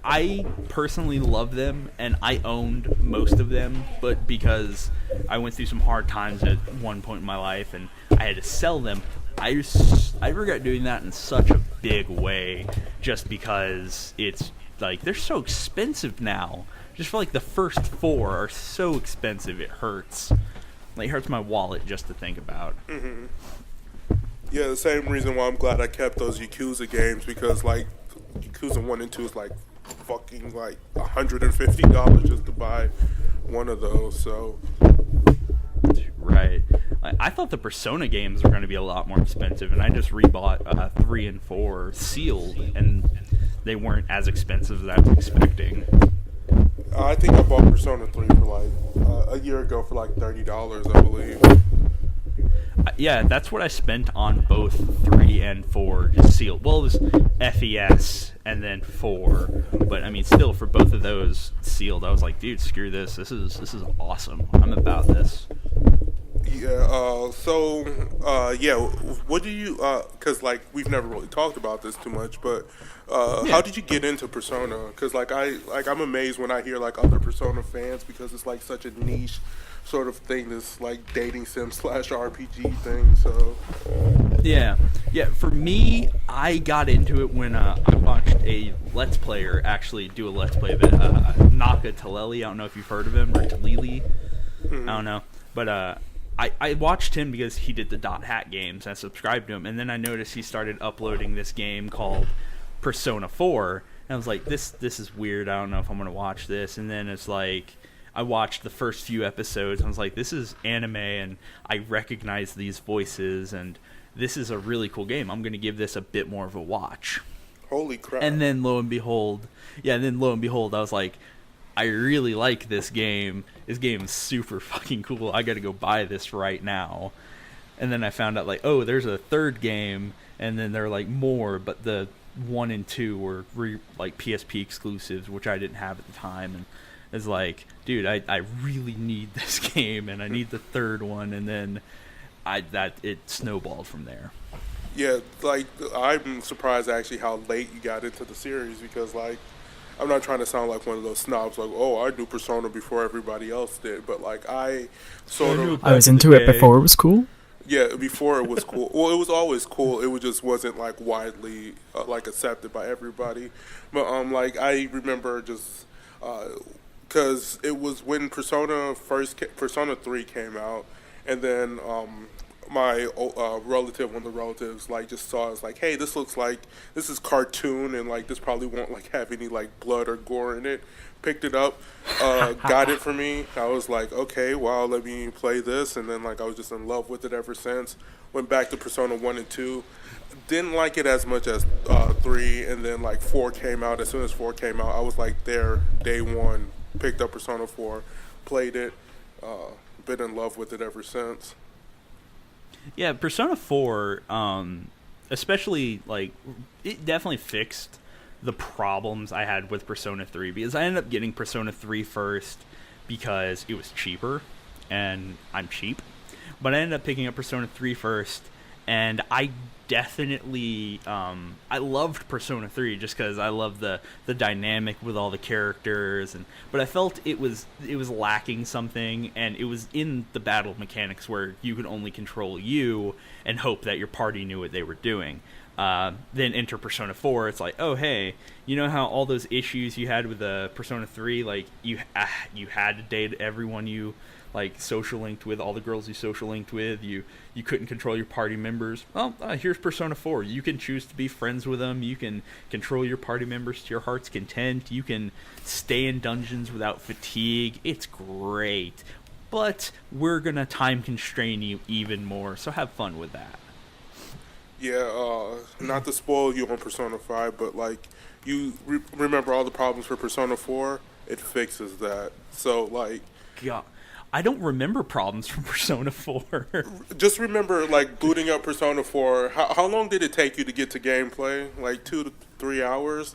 I personally love them, and I owned most of them, but because I went through some hard times at one point in my life and I had to sell them, I regret doing that in such a big way, just because it's like they're so expensive now. Just for like the first 4 are so expensive, it hurts. Like, it hurts my wallet just to think about. Mm-hmm. Yeah, the same reason why I'm glad I kept those Yakuza games, because like Yakuza 1 and 2 is like fucking like $150 just to buy one of those. So right, I thought the Persona games were going to be a lot more expensive, and I just rebought 3 and 4 sealed, and they weren't as expensive as I was expecting. I think I bought Persona 3 for like a year ago for like $30, I believe. Yeah, that's what I spent on both 3 and 4, just sealed. Well, it was FES and then 4, but I mean, still, for both of those sealed, I was like, dude, screw this. This is awesome. I'm about this. Yeah. Yeah. What do you? Because like we've never really talked about this too much, but how did you get into Persona? Because I'm amazed when I hear like other Persona fans, because it's like such a niche sort of thing, this like dating sim / RPG thing. So yeah. For me, I got into it when I watched a Let's Player actually do a Let's Play of it. Naka Taleli, I don't know if you've heard of him, or Talili, I don't know, but I watched him because he did the Dot Hack games. I subscribed to him, and then I noticed he started uploading this game called Persona 4, and I was like, this is weird. I don't know if I'm gonna watch this. And then it's like, I watched the first few episodes, and I was like, this is anime, and I recognize these voices, and this is a really cool game. I'm gonna give this a bit more of a watch. Holy crap! And then lo and behold, I was like, I really like this game. This game is super fucking cool. I gotta go buy this right now. And then I found out, like, oh, there's a third game, and then there are like more, but the 1 and 2 were like PSP exclusives, which I didn't have at the time. And it's like, dude, I really need this game, and I need the third one. And then it snowballed from there. Yeah, like, I'm surprised actually how late you got into the series, because like, I'm not trying to sound like one of those snobs, like, oh, I knew Persona before everybody else did, but like, I was into it before it was cool? Yeah, before it was cool. Well, it was always cool. It just wasn't like widely like accepted by everybody. But like, I remember just because it was when Persona 3 came out, and then my relative, one of the relatives, like just saw us like, hey, this looks like this is cartoon, and like this probably won't like have any like blood or gore in it. Picked it up, got it for me. I was like, okay, wow, let me play this, and then like I was just in love with it ever since. Went back to Persona 1 and 2. Didn't like it as much as 3, and then like 4 came out. As soon as 4 came out, I was like there day one. Picked up Persona 4, played it, been in love with it ever since. Yeah, Persona 4, especially like it definitely fixed the problems I had with Persona 3, because I ended up getting Persona 3 first because it was cheaper, and I'm cheap. But I ended up picking up Persona 3 first, and I definitely I loved Persona 3 just because I love the dynamic with all the characters, but I felt it was lacking something, and it was in the battle mechanics where you could only control you and hope that your party knew what they were doing. Then enter Persona 4, it's like, oh hey, you know how all those issues you had with the Persona 3, like you had to date everyone you like social linked with, all the girls you social linked with, you couldn't control your party members. Well, here's Persona 4. You can choose to be friends with them, you can control your party members to your heart's content, you can stay in dungeons without fatigue. It's great, but we're gonna time constrain you even more, so have fun with that. Yeah, not to spoil you on Persona 5, but like you remember all the problems for Persona 4, it fixes that. So like, God, I don't remember problems from Persona 4. Just remember like booting up Persona 4. How long did it take you to get to gameplay? Like 2 to 3 hours,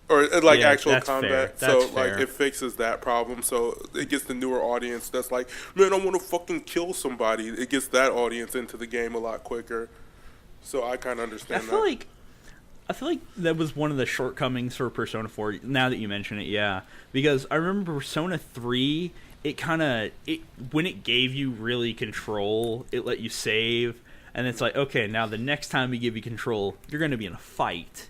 or like actual combat. Fair. So like it fixes that problem. So it gets the newer audience that's like, man, I want to fucking kill somebody. It gets that audience into the game a lot quicker. So I kind of understand I feel like that was one of the shortcomings for Persona 4, now that you mention it, yeah. Because I remember Persona 3, when it gave you really control, it let you save, and it's like, okay, now the next time we give you control, you're going to be in a fight.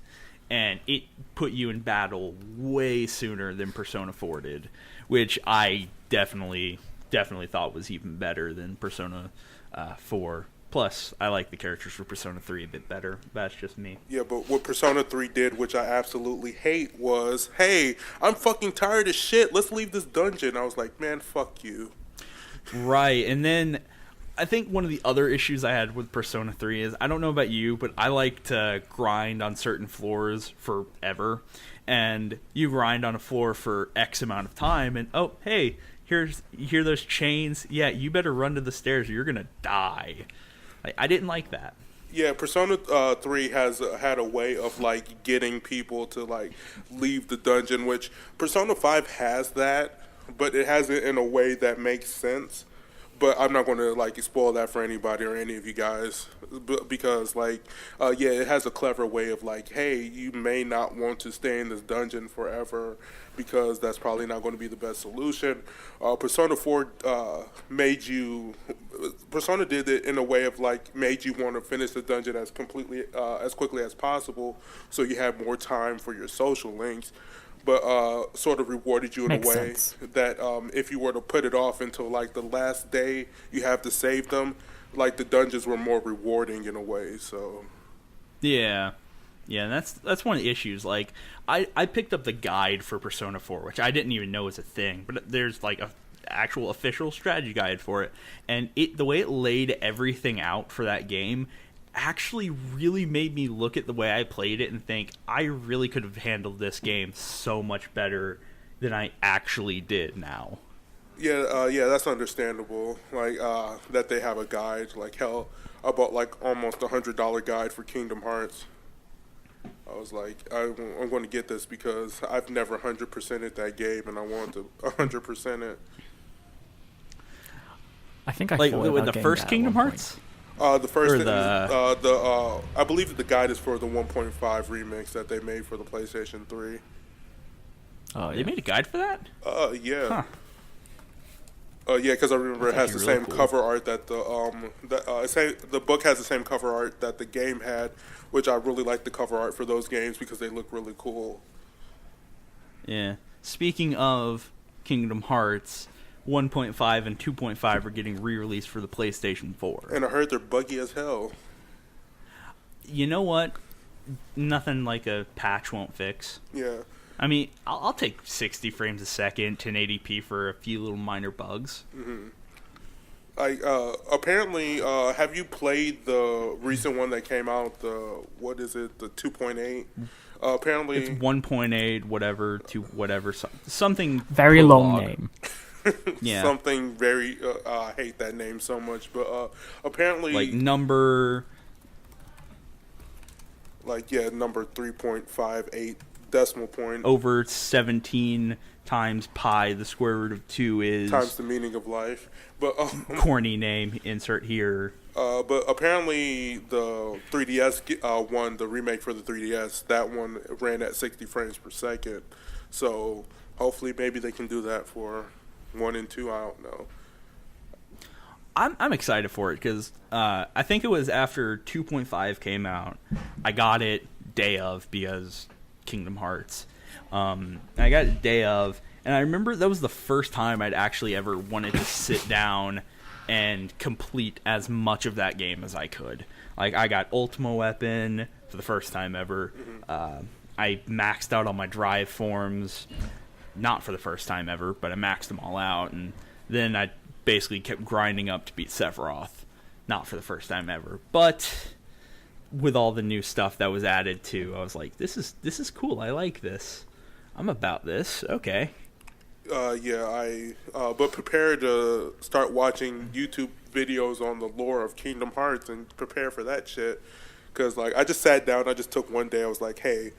And it put you in battle way sooner than Persona 4 did, which I definitely thought was even better than Persona 4. Plus, I like the characters for Persona 3 a bit better. That's just me. Yeah, but what Persona 3 did, which I absolutely hate, was, hey, I'm fucking tired of shit. Let's leave this dungeon. I was like, man, fuck you. Right, and then I think one of the other issues I had with Persona 3 is, I don't know about you, but I like to grind on certain floors forever. And you grind on a floor for X amount of time, and oh, hey, you hear those chains? Yeah, you better run to the stairs or you're going to die. I didn't like that. Yeah, Persona 3 has had a way of like getting people to like leave the dungeon, which Persona 5 has that, but it has it in a way that makes sense. But I'm not going to like spoil that for anybody or any of you guys, because like, yeah, it has a clever way of like, hey, you may not want to stay in this dungeon forever, because that's probably not going to be the best solution. Persona 4 Persona did it in a way of like made you want to finish the dungeon as quickly as possible, so you have more time for your social links. But sort of rewarded you in Makes a way sense. that if you were to put it off until like the last day you have to save them, like the dungeons were more rewarding in a way. So Yeah, and that's one of the issues. Like, I picked up the guide for Persona 4, which I didn't even know was a thing, but there's like a actual official strategy guide for it, and the way it laid everything out for that game actually really made me look at the way I played it and think, I really could have handled this game so much better than I actually did now. yeah, that's understandable. Like that they have a guide. Like hell, I bought like almost $100 guide for Kingdom Hearts. I was like, I'm going to get this because I've never 100%ed that game, and I want to 100% it. I think I like thought with about the getting first that at Kingdom one Hearts. The first, Or I believe the guide is for the 1.5 remix that they made for the PlayStation 3. Oh, yeah. They made a guide for that? Yeah. Huh. Yeah, because I remember it That's has the actually same really cool. cover art that the book has the same cover art that the game had, which I really like the cover art for those games because they look really cool. Yeah. Speaking of Kingdom Hearts, 1.5 and 2.5 are getting re-released for the PlayStation 4. And I heard they're buggy as hell. You know what? Nothing like a patch won't fix. Yeah. I mean, I'll take 60 frames a second, 1080p for a few little minor bugs. Mm-hmm. Like, apparently, have you played the recent one that came out? What is it? The 2.8? Apparently, It's 1.8, whatever, to whatever, something Very long prologue. name. Yeah. something very. I hate that name so much, but apparently, Like number Like, yeah, number 3.58 decimal point. Over 17 times pi, the square root of 2 is... Times the meaning of life. But corny name, insert here. But apparently the 3DS one, the remake for the 3DS, that one ran at 60 frames per second. So hopefully maybe they can do that for 1 and 2, I don't know. I'm excited for it because I think it was after 2.5 came out. I got it day of because Kingdom Hearts. I got it day of, and I remember that was the first time I'd actually ever wanted to sit down and complete as much of that game as I could. Like, I got Ultima Weapon for the first time ever. I maxed out all my drive forms, not for the first time ever, but I maxed them all out, and then I basically kept grinding up to beat Sephiroth, not for the first time ever. But with all the new stuff that was added too, I was like, this is cool. I like this. I'm about this. Okay. But prepare to start watching YouTube videos on the lore of Kingdom Hearts and prepare for that shit. Because, like, I just sat down, I just took one day, I was like, hey,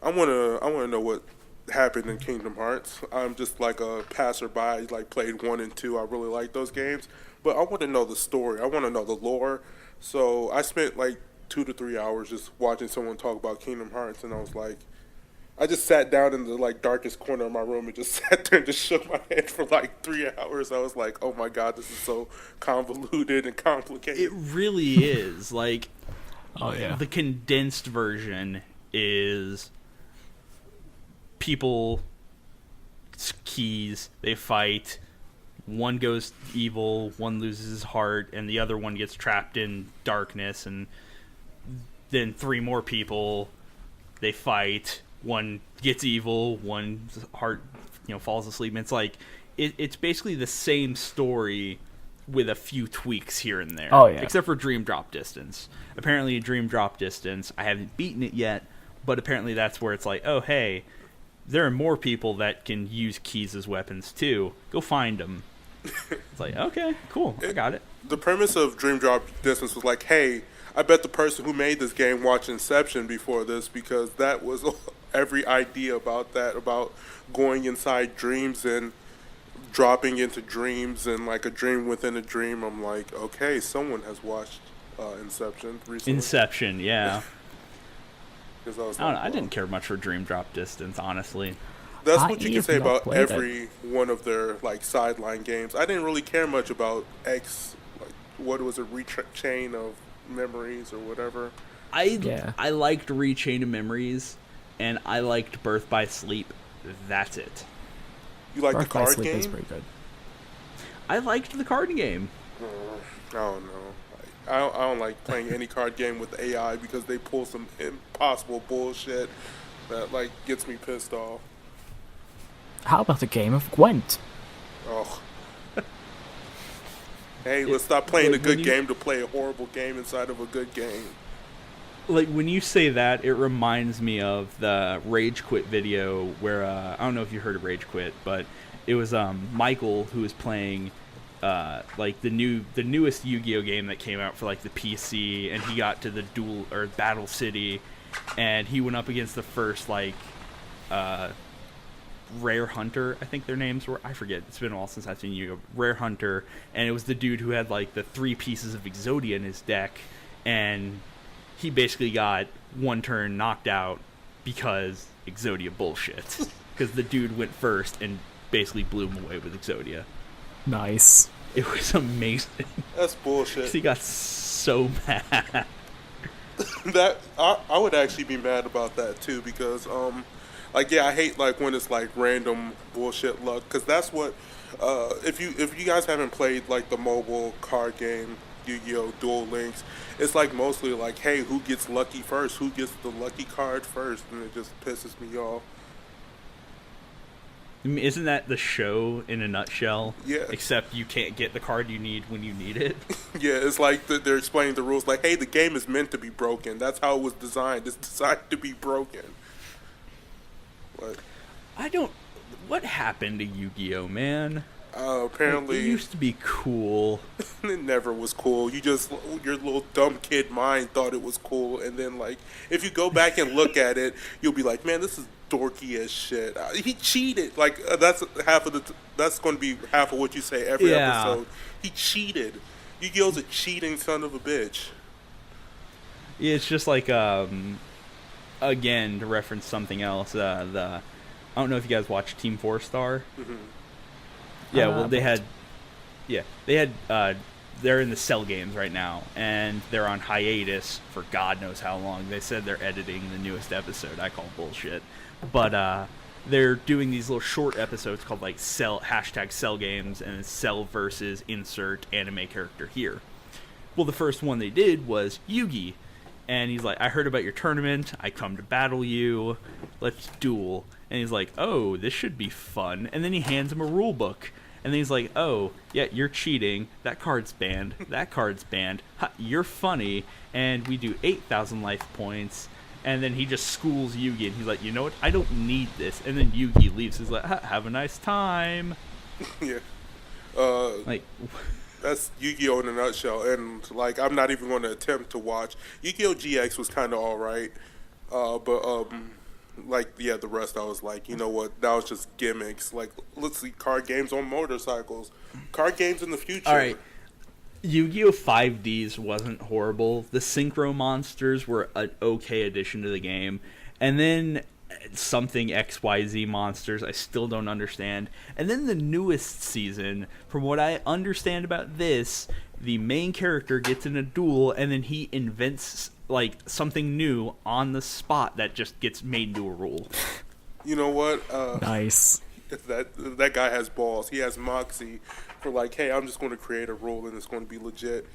I wanna know what happened in Kingdom Hearts. I'm just like a passerby, like played 1 and 2. I really like those games, but I want to know the story. I want to know the lore. So I spent like 2 to 3 hours just watching someone talk about Kingdom Hearts, and I was like, I just sat down in the like darkest corner of my room and just sat there and just shook my head for like 3 hours. I was like, oh my god, this is so convoluted and complicated. It really is. Like, oh yeah, the condensed version is people, keys, they fight, one goes evil, one loses his heart, and the other one gets trapped in darkness, and then 3 more people, they fight, one gets evil, one's heart, falls asleep. And it's like, it's basically the same story with a few tweaks here and there. Oh yeah. Except for Dream Drop Distance. Apparently Dream Drop Distance, I haven't beaten it yet, but apparently that's where it's like, oh hey, there are more people that can use keys as weapons too. Go find them. It's like, okay, cool, I got it. The premise of Dream Drop Distance was like, hey, I bet the person who made this game watched Inception before this, because that was every idea about that, about going inside dreams and dropping into dreams and like a dream within a dream. I'm like, okay, someone has watched Inception recently. Inception, yeah. I didn't care much for Dream Drop Distance, honestly. That's what you can say about every one of their like sideline games. I didn't really care much about X, like what was it, Rechain of Memories or whatever. I liked Rechain of Memories, and I liked Birth by Sleep. That's it. You like the Birth by card Sleep game? is pretty good. I liked the card game. I don't know. I don't like playing any card game with AI because they pull some impossible bullshit that like gets me pissed off. How about the game of Gwent? Oh. Hey, let's stop playing a good game to play a horrible game inside of a good game. Like, when you say that, it reminds me of the Rage Quit video where, I don't know if you heard of Rage Quit, but it was Michael who was playing like the newest Yu-Gi-Oh game that came out for like the PC, and he got to the Battle City, and he went up against the first like Rare Hunter, I think their names were, I forget, it's been a while since I've seen Yu-Gi-Oh. Rare Hunter, and it was the dude who had like the 3 pieces of Exodia in his deck, and he basically got 1 turn knocked out because Exodia bullshit. Because the dude went first and basically blew him away with Exodia. Nice. It was amazing. That's bullshit. He got so mad. That I would actually be mad about that too, because like, yeah, I hate like when it's like random bullshit luck, because that's what if you guys haven't played like the mobile card game Yu-Gi-Oh! Duel Links, it's like mostly like, hey, who gets lucky first? Who gets the lucky card first? And it just pisses me off. I mean, isn't that the show in a nutshell? Yeah. Except you can't get the card you need when you need it. Yeah, it's like they're explaining the rules. Like, hey, the game is meant to be broken. That's how it was designed. It's designed to be broken. What? What happened to Yu-Gi-Oh, man? Apparently, it used to be cool. It never was cool. Your little dumb kid mind thought it was cool, and then like if you go back and look at it, you'll be like, man, this is dorky as shit. He cheated. Like that's that's going to be half of what you say every episode. He cheated. Yu-Gi-Oh's a cheating son of a bitch. Yeah, it's just like again to reference something else. I don't know if you guys watch Team 4-Star. Mm-hmm. Yeah, well, they had, they're in the Cell games right now, and they're on hiatus for God knows how long. They said they're editing the newest episode. I call bullshit. But they're doing these little short episodes called, like, #Cell games, and Cell versus insert anime character here. Well, the first one they did was Yugi. And he's like, I heard about your tournament. I come to battle you. Let's duel. And he's like, oh, this should be fun. And then he hands him a rule book. And then he's like, oh, yeah, you're cheating. That card's banned. That card's banned. Ha, you're funny. And we do 8,000 life points. And then he just schools Yugi. And he's like, you know what? I don't need this. And then Yugi leaves. He's like, have a nice time. Yeah. Like... That's Yu-Gi-Oh! In a nutshell, and like I'm not even going to attempt to watch. Yu-Gi-Oh! GX was kind of all right, but like yeah, the rest I was like, you know what? That was just gimmicks. Like let's see, card games on motorcycles, card games in the future. All right, Yu-Gi-Oh! 5Ds wasn't horrible. The Synchro Monsters were an okay addition to the game, and then something XYZ monsters I still don't understand. And then the newest season, from what I understand about this, the main character gets in a duel and then he invents like something new on the spot that just gets made into a rule. You know what? Nice. That guy has balls. He has moxie for like, hey, I'm just going to create a rule and it's going to be legit.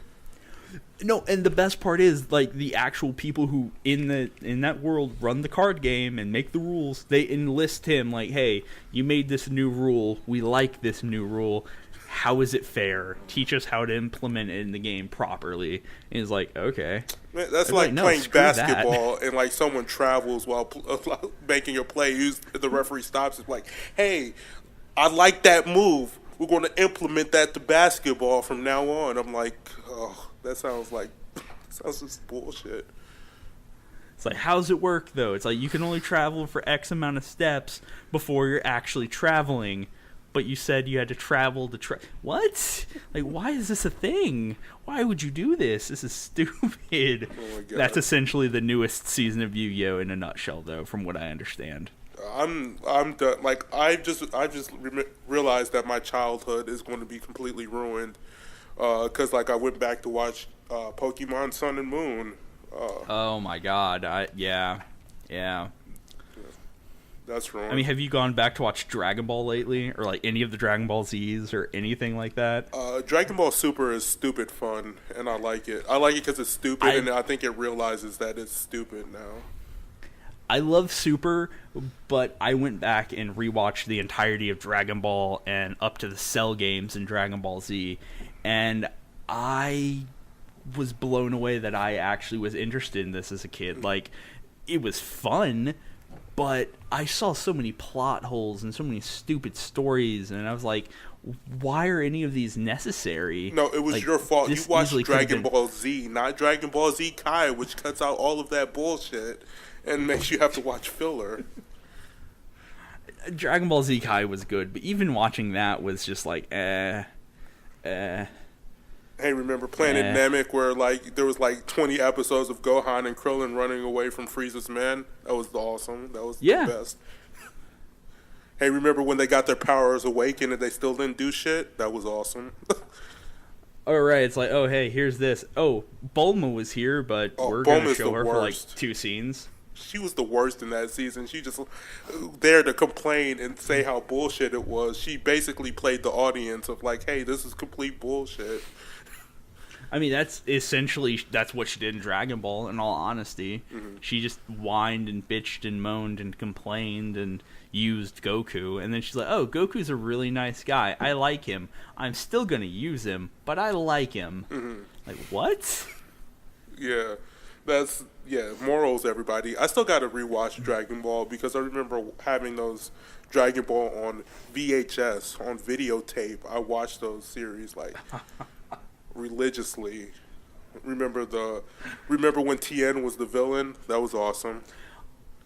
No, and the best part is like the actual people who in that world run the card game and make the rules. They enlist him like, "Hey, you made this new rule. We like this new rule. How is it fair? Teach us how to implement it in the game properly." And he's like, "Okay." Man, that's like no, playing basketball and like someone travels while making your play. The referee stops. It's like, "Hey, I like that move. We're going to implement that to basketball from now on." I'm like, oh. That sounds just bullshit. It's like, how's it work, though? It's like, you can only travel for X amount of steps before you're actually traveling. But you said you had to travel to What? Like, why is this a thing? Why would you do this? This is stupid. Oh my God. That's essentially the newest season of Yu-Gi-Oh! In a nutshell, though, from what I understand. I'm done. Like, I just realized that my childhood is going to be completely ruined. Because like I went back to watch Pokemon Sun and Moon. Oh my God! Yeah. That's wrong. I mean, have you gone back to watch Dragon Ball lately, or like any of the Dragon Ball Z's, or anything like that? Dragon Ball Super is stupid fun, and I like it. I like it because it's stupid, and I think it realizes that it's stupid now. I love Super, but I went back and rewatched the entirety of Dragon Ball and up to the Cell games in Dragon Ball Z, and I was blown away that I actually was interested in this as a kid. Like, it was fun, but I saw so many plot holes and so many stupid stories, and I was like, why are any of these necessary? No, it was like, your fault. You watched Dragon been... Ball Z, not Dragon Ball Z Kai, which cuts out all of that bullshit and makes you have to watch filler. Dragon Ball Z Kai was good, but even watching that was just like, Hey, remember Planet Namek where like there was like 20 episodes of Gohan and Krillin running away from Frieza's men? That was awesome. That was the best. Hey, remember when they got their powers awakened and they still didn't do shit? That was awesome. Oh, right. It's like, oh, hey, here's this. Oh, Bulma was here, but we're going to show her for like 2 scenes. She was the worst in that season. She just there to complain and say how bullshit it was. She basically played the audience of like, hey, this is complete bullshit. I mean, that's what she did in Dragon Ball, in all honesty. Mm-hmm. She just whined and bitched and moaned and complained and used Goku. And then she's like, oh, Goku's a really nice guy. I like him. I'm still going to use him, but I like him. Mm-hmm. Like, what? Yeah. That's morals, everybody. I still got to rewatch Dragon Ball because I remember having those Dragon Ball on VHS, on videotape. I watched those series like religiously. Remember when Tien was the villain? That was awesome.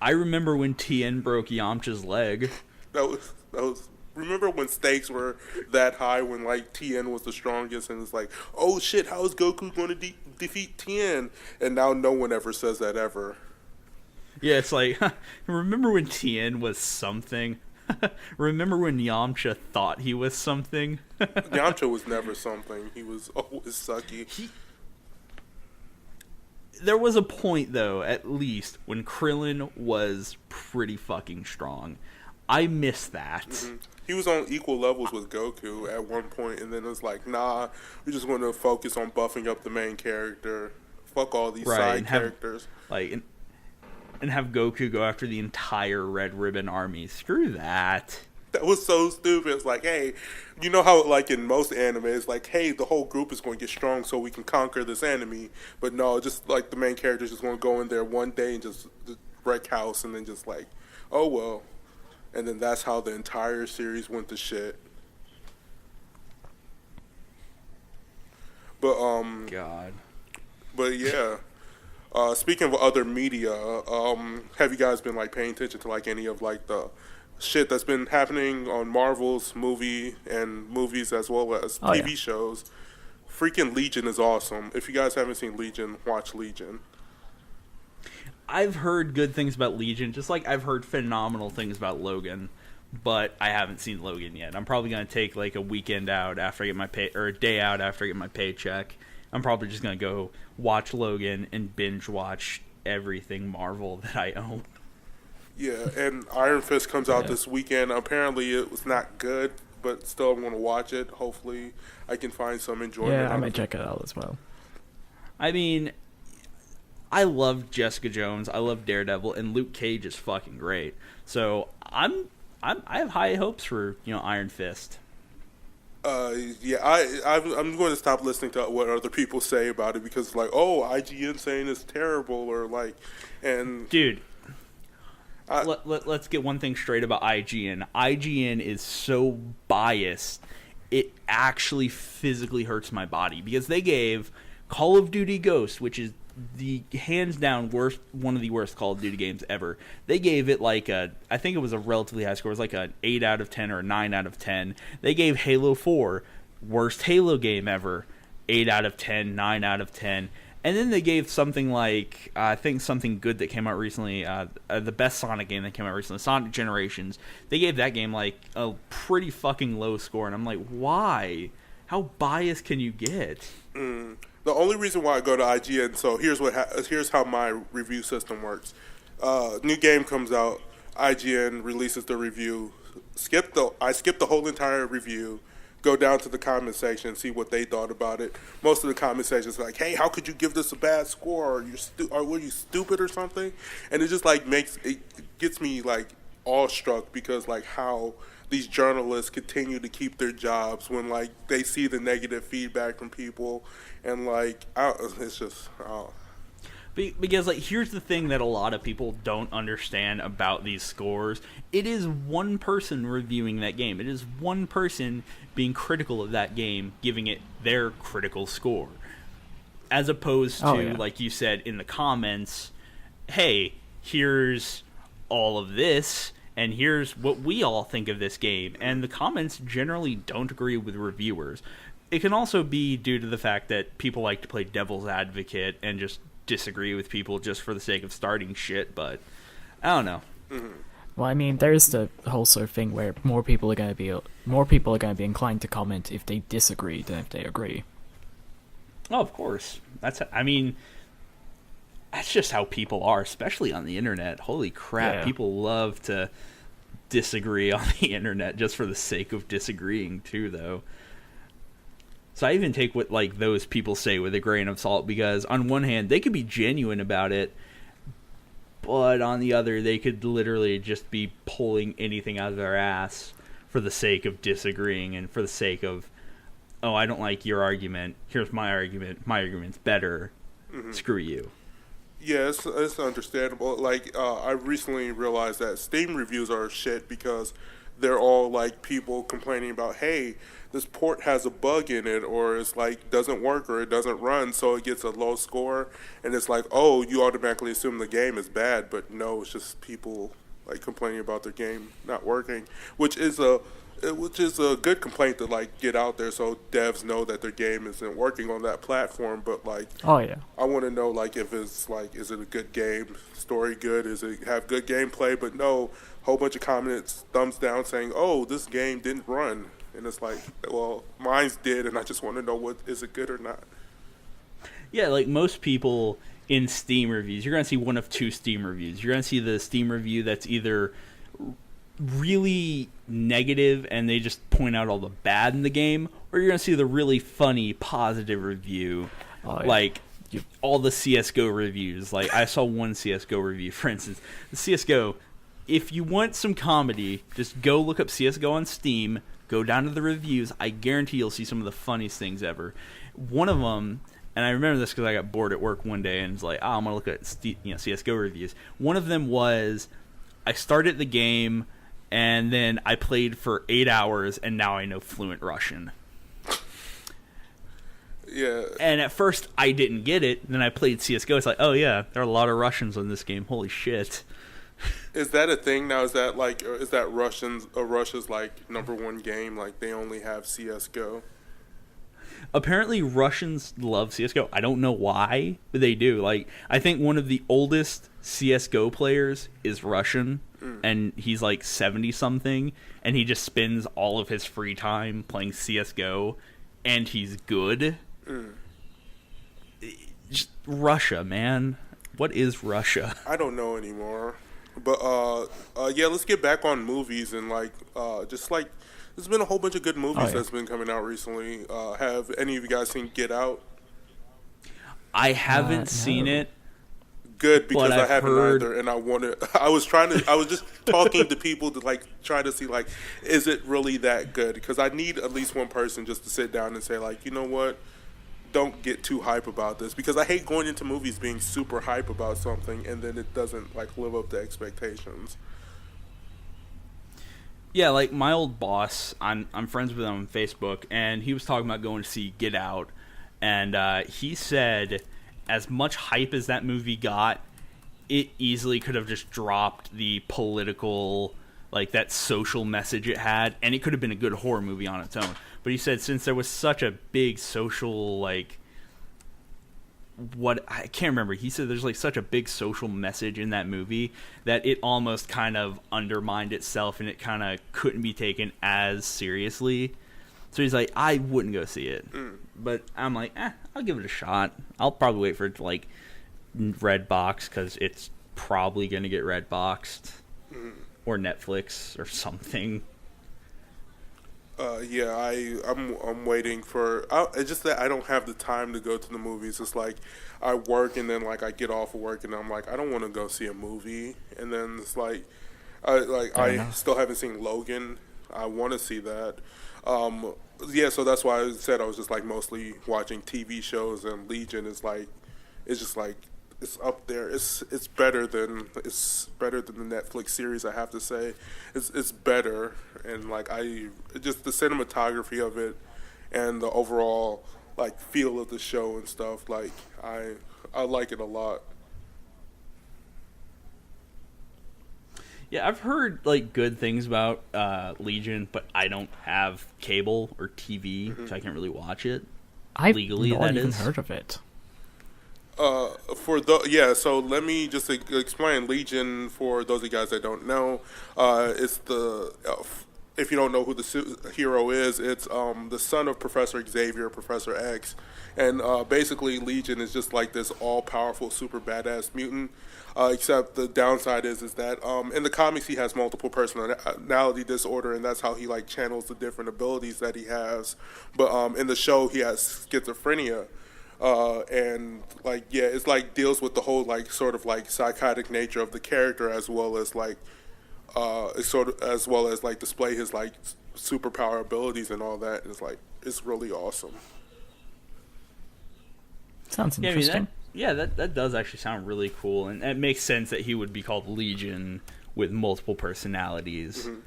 I remember when Tien broke Yamcha's leg. That was. Remember when stakes were that high when like Tien was the strongest and it's like, oh shit, how is Goku going to defeat Tien? And now no one ever says that ever. Yeah, it's like, remember when Tien was something? Remember when Yamcha thought he was something? Yamcha was never something. He was always sucky. There was a point, though, at least, when Krillin was pretty fucking strong. I miss that. Mm-hmm. He was on equal levels with Goku at one point, and then it was like, nah, we're just going to focus on buffing up the main character. Fuck all these side characters. And have Goku go after the entire Red Ribbon army. Screw that. That was so stupid. It's like, hey, you know how like in most anime, it's like, hey, the whole group is going to get strong so we can conquer this enemy. But no, just like the main character's just going to go in there one day and just wreck house, and then just like, oh well. And then that's how the entire series went to shit. But God. But yeah. Speaking of other media, have you guys been like paying attention to like any of like the shit that's been happening on Marvel's movies as well as TV shows? Freaking Legion is awesome. If you guys haven't seen Legion, watch Legion. I've heard good things about Legion, just like I've heard phenomenal things about Logan, but I haven't seen Logan yet. I'm probably going to take like a weekend out after I get my a day out after I get my paycheck. I'm probably just going to go watch Logan and binge watch everything Marvel that I own. Yeah, and Iron Fist comes out this weekend. Apparently it was not good, but still I'm going to watch it. Hopefully I can find some enjoyment. Yeah, I might check it out as well. I mean, I love Jessica Jones, I love Daredevil, and Luke Cage is fucking great. So I have high hopes for Iron Fist. I'm going to stop listening to what other people say about it because like, oh, IGN saying it's terrible or like, and dude, let's get one thing straight about IGN. IGN is so biased, it actually physically hurts my body because they gave Call of Duty Ghost, which is the hands down one of the worst Call of Duty games ever. They gave it like I think it was a relatively high score. It was like an 8 out of 10 or a 9 out of 10. They gave Halo 4, worst Halo game ever, 8 out of 10, 9 out of 10. And then they gave something like, I think something good that came out recently, the best Sonic game that came out recently, Sonic Generations. They gave that game like a pretty fucking low score. And I'm like, why? How biased can you get? The only reason why I go to IGN, so here's how my review system works. New game comes out, IGN releases the review. I skip the whole entire review, go down to the comment section, see what they thought about it. Most of the comment sections are like, "Hey, how could you give this a bad score? Or were you stupid or something?" And it just like gets me like awestruck because like how these journalists continue to keep their jobs when like they see the negative feedback from people, and like it's just because like here's the thing that a lot of people don't understand about these scores. It is one person reviewing that game. It is one person being critical of that game, giving it their critical score, as opposed to like you said in the comments, hey, here's all of this and here's what we all think of this game. And the comments generally don't agree with reviewers. It can also be due to the fact that people like to play devil's advocate and just disagree with people just for the sake of starting shit, but I don't know. Mm-hmm. Well, I mean, there's the whole sort of thing where more people are going to be inclined to comment if they disagree than if they agree. Oh, of course. That's just how people are, especially on the internet. Holy crap, Yeah. People love to disagree on the internet just for the sake of disagreeing too, though. So I even take what like those people say with a grain of salt, because on one hand they could be genuine about it, but on the other they could literally just be pulling anything out of their ass for the sake of disagreeing and for the sake of, oh, I don't like your argument, here's my argument, my argument's better, screw you. Yeah, it's understandable. Like, I recently realized that Steam reviews are shit because they're all like people complaining about, hey, this port has a bug in it, or it's like doesn't work, or it doesn't run, so it gets a low score, and it's like, oh, you automatically assume the game is bad, but no, it's just people like complaining about their game not working, which is a good complaint to like get out there so devs know that their game isn't working on that platform. But like, Oh yeah. I want to know like if it's like, is it a good game, story good, is it have good gameplay? But no, whole bunch of comments, thumbs down, saying, oh, this game didn't run, and it's like, well, mine's did, and I just want to know, what is it good or not? Yeah, like most people in Steam reviews, you're going to see one of two Steam reviews. You're going to see the Steam review that's either really negative and they just point out all the bad in the game, or you're going to see the really funny, positive review, like all the CSGO reviews. Like, I saw one CSGO review, for instance. The CSGO, if you want some comedy, just go look up CSGO on Steam, go down to the reviews. I guarantee you'll see some of the funniest things ever. One of them, and I remember this because I got bored at work one day and was like, oh, I'm going to look at CSGO reviews. One of them was, I started the game and then I played for 8 hours and now I know fluent Russian. Yeah. And at first I didn't get it. Then I played CSGO. It's like, oh yeah, there are a lot of Russians in this game. Holy shit. Is that a thing now? Is that like, is that Russia's like #1 game? Like they only have CS:GO. Apparently Russians love CSGO. I don't know why, but they do. Like, I think one of the oldest CSGO players is Russian, and he's like 70-something, and he just spends all of his free time playing CSGO, and he's good. Just Russia, man. What is Russia? I don't know anymore. But yeah, let's get back on movies and like just like there's been a whole bunch of good movies that's been coming out recently. Have any of you guys seen Get Out? I haven't seen it. Good, because I haven't either, and I wanted. I was just talking to people to like try to see like, is it really that good? Because I need at least one person just to sit down and say like, you know what, don't get too hype about this, because I hate going into movies being super hype about something and then it doesn't like live up to expectations. Yeah, like my old boss, I'm friends with him on Facebook, and he was talking about going to see Get Out, and he said as much hype as that movie got, it easily could have just dropped the political, like that social message it had, and it could have been a good horror movie on its own. But he said since there was such a big social, like, what, I can't remember, he said there's like such a big social message in that movie that it almost kind of undermined itself, and it kind of couldn't be taken as seriously. So he's like, I wouldn't go see it. But I'm like, I'll give it a shot. I'll probably wait for it to like Redbox, because it's probably going to get Redboxed or Netflix or something. Yeah, I'm waiting for. It's just that I don't have the time to go to the movies. It's like I work and then like I get off of work and I'm like, I don't want to go see a movie. And then it's like, I still haven't seen Logan. I want to see that. Yeah, so that's why I said I was just like mostly watching TV shows, and Legion is like, it's just like, it's up there. It's better than the Netflix series. I have to say, it's better, and like just the cinematography of it, and the overall like feel of the show and stuff. Like I like it a lot. Yeah, I've heard like good things about Legion, but I don't have cable or TV, so I can't really watch it. I've legally, not that even is. heard of it. So let me just explain Legion for those of you guys that don't know. It's the if you don't know who the hero is, it's the son of Professor Xavier, Professor X, and basically Legion is just like this all-powerful, super badass mutant. Except the downside is that in the comics he has multiple personality disorder, and that's how he like channels the different abilities that he has. But in the show he has schizophrenia. And like, yeah, it's like deals with the whole like sort of like psychotic nature of the character, as well as like as well as like display his like superpower abilities and all that. It's like, it's really awesome. Sounds interesting. I mean, Yeah, that does actually sound really cool, and it makes sense that he would be called Legion with multiple personalities. Mm-hmm.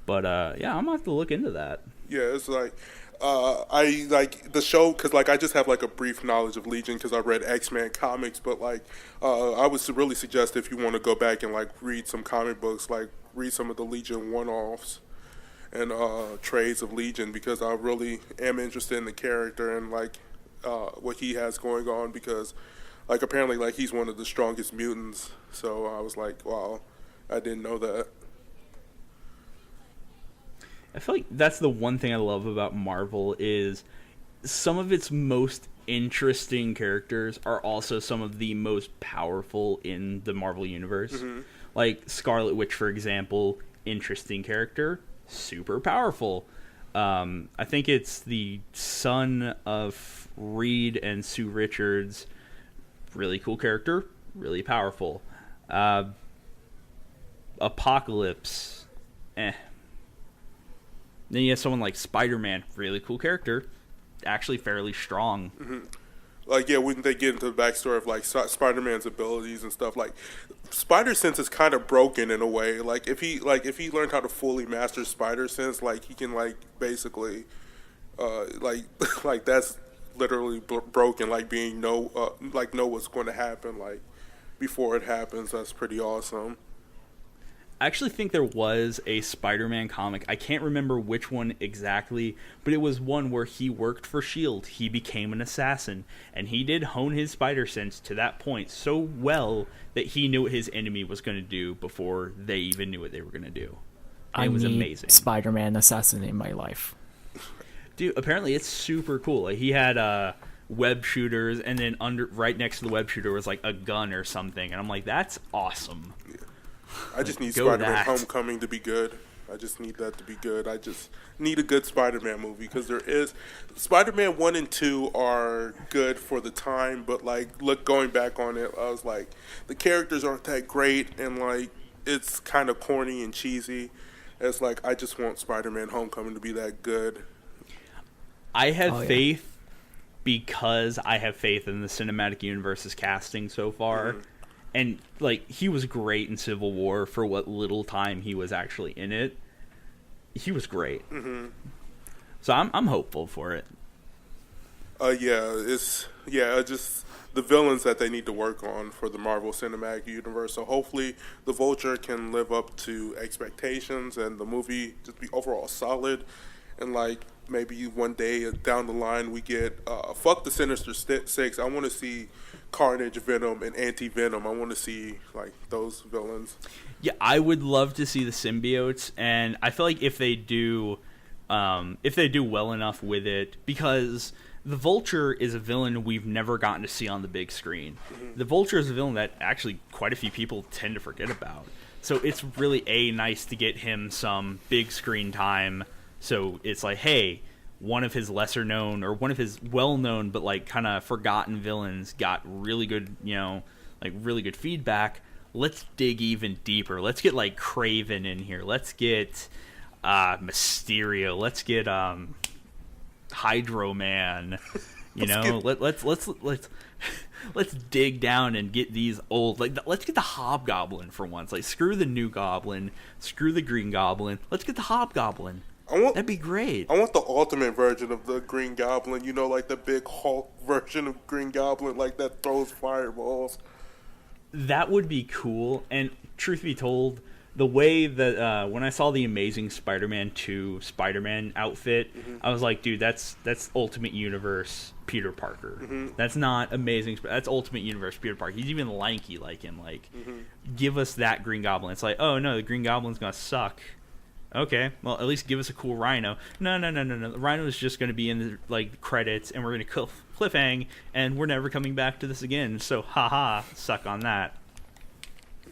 But yeah, I'm gonna have to look into that. Yeah, it's like I like the show because like I just have like a brief knowledge of Legion because I read X-Men comics, but like I would really suggest if you want to go back and like read some comic books, like read some of the Legion one-offs and trades of Legion because I really am interested in the character and like what he has going on because like apparently like he's one of the strongest mutants. So I was like, wow, I didn't know that. I feel like that's the one thing I love about Marvel is some of its most interesting characters are also some of the most powerful in the Marvel universe. Mm-hmm. Like Scarlet Witch, for example, interesting character, super powerful. I think it's the son of Reed and Sue Richards. Really cool character, really powerful. Apocalypse, Then you have someone like Spider-Man, really cool character, actually fairly strong. Mm-hmm. Like, yeah, when they get into the backstory of, like, Spider-Man's abilities and stuff, like, Spider-Sense is kind of broken in a way. Like, if he learned how to fully master Spider-Sense, like, he can, like, basically, like, that's literally broken, like, know what's going to happen, like, before it happens. That's pretty awesome. I actually think there was a Spider-Man comic. I can't remember which one exactly, but it was one where he worked for S.H.I.E.L.D. He became an assassin, and he did hone his spider sense to that point so well that he knew what his enemy was going to do before they even knew what they were going to do. And it was amazing. Spider-Man assassin in my life. Dude, apparently it's super cool. Like, he had web shooters, and then right next to the web shooter was like a gun or something, and I'm like, that's awesome. Yeah. I just need Spider-Man Homecoming to be good. I just need that to be good. I just need a good Spider-Man movie because there is Spider-Man 1 and 2 are good for the time, but like going back on it, I was like the characters aren't that great and like it's kind of corny and cheesy. It's like I just want Spider-Man Homecoming to be that good. I have faith because I have faith in the cinematic universe's casting so far. Mm-hmm. And, like, he was great in Civil War for what little time he was actually in it. He was great. Mm-hmm. So I'm hopeful for it. Just the villains that they need to work on for the Marvel Cinematic Universe. So hopefully the Vulture can live up to expectations and the movie just be overall solid. And, like, maybe one day down the line we get, fuck the Sinister Six. I want to see Carnage, Venom, and Anti-Venom. I want to see like those villains. Yeah, I would love to see the symbiotes, and I feel like if they do well enough with it, because the Vulture is a villain we've never gotten to see on the big screen. Mm-hmm. The Vulture is a villain that actually quite a few people tend to forget about. So it's really nice to get him some big screen time. So it's like, hey, one of his lesser known or one of his well known but like kind of forgotten villains got really good, really good feedback. Let's dig even deeper. Let's get like Kraven in here. Let's get Mysterio. Let's get Hydro Man. Let's dig down and get these old let's get the Hobgoblin for once. Like screw the new Goblin, screw the Green Goblin. Let's get the Hobgoblin. That'd be great. I want the ultimate version of the Green Goblin, like the big Hulk version of Green Goblin, like that throws fireballs. That would be cool. And truth be told, the way that when I saw the Amazing Spider-Man 2 Spider-Man outfit, mm-hmm. I was like, dude, that's Ultimate Universe Peter Parker. Mm-hmm. That's not Amazing. That's Ultimate Universe Peter Parker. He's even lanky like him. Like, mm-hmm. Give us that Green Goblin. It's like, oh no, the Green Goblin's gonna suck. Okay, well, at least give us a cool Rhino. No. The Rhino is just going to be in the credits, and we're going to cliffhang, and we're never coming back to this again. So, haha, suck on that.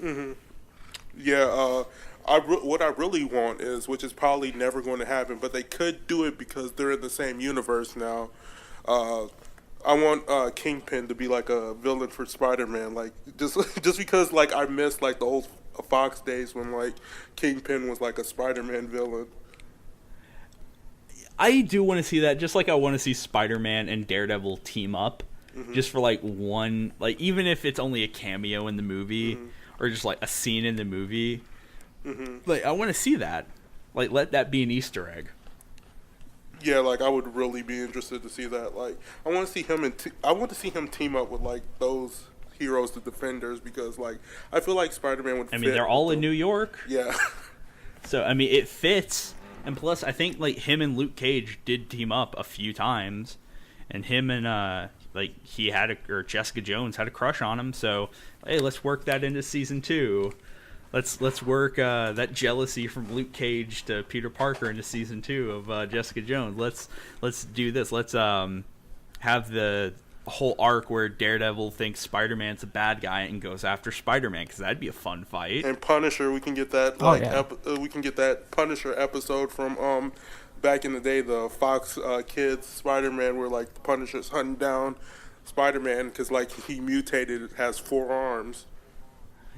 Mm-hmm. Yeah, what I really want is, which is probably never going to happen, but they could do it because they're in the same universe now. I want Kingpin to be like a villain for Spider-Man, like just because I miss the old Fox days when Kingpin was a Spider-Man villain. I do want to see that, just like I want to see Spider-Man and Daredevil team up. just for like one, like even if it's only a cameo in the movie or just like a scene in the movie. Like I want to see that. Like let that be an Easter egg. Yeah, like I would really be interested to see that. Like I want to see him I want to see him team up with like those heroes, the Defenders, because like I feel like Spider-Man would. I mean, they're all in New York. Yeah. So I mean, it fits. And plus, I think like him and Luke Cage did team up a few times, and him and like he had or Jessica Jones had a crush on him. So hey, let's work that into season 2. Let's work that jealousy from Luke Cage to Peter Parker into season 2 of Jessica Jones. Let's do this. Let's have the whole arc where Daredevil thinks Spider-Man's a bad guy and goes after Spider-Man, because that'd be a fun fight. And Punisher, we can get that we can get that Punisher episode from back in the day, the Fox Kids Spider-Man, where like the Punisher's hunting down Spider-Man because like he mutated, has 4 arms.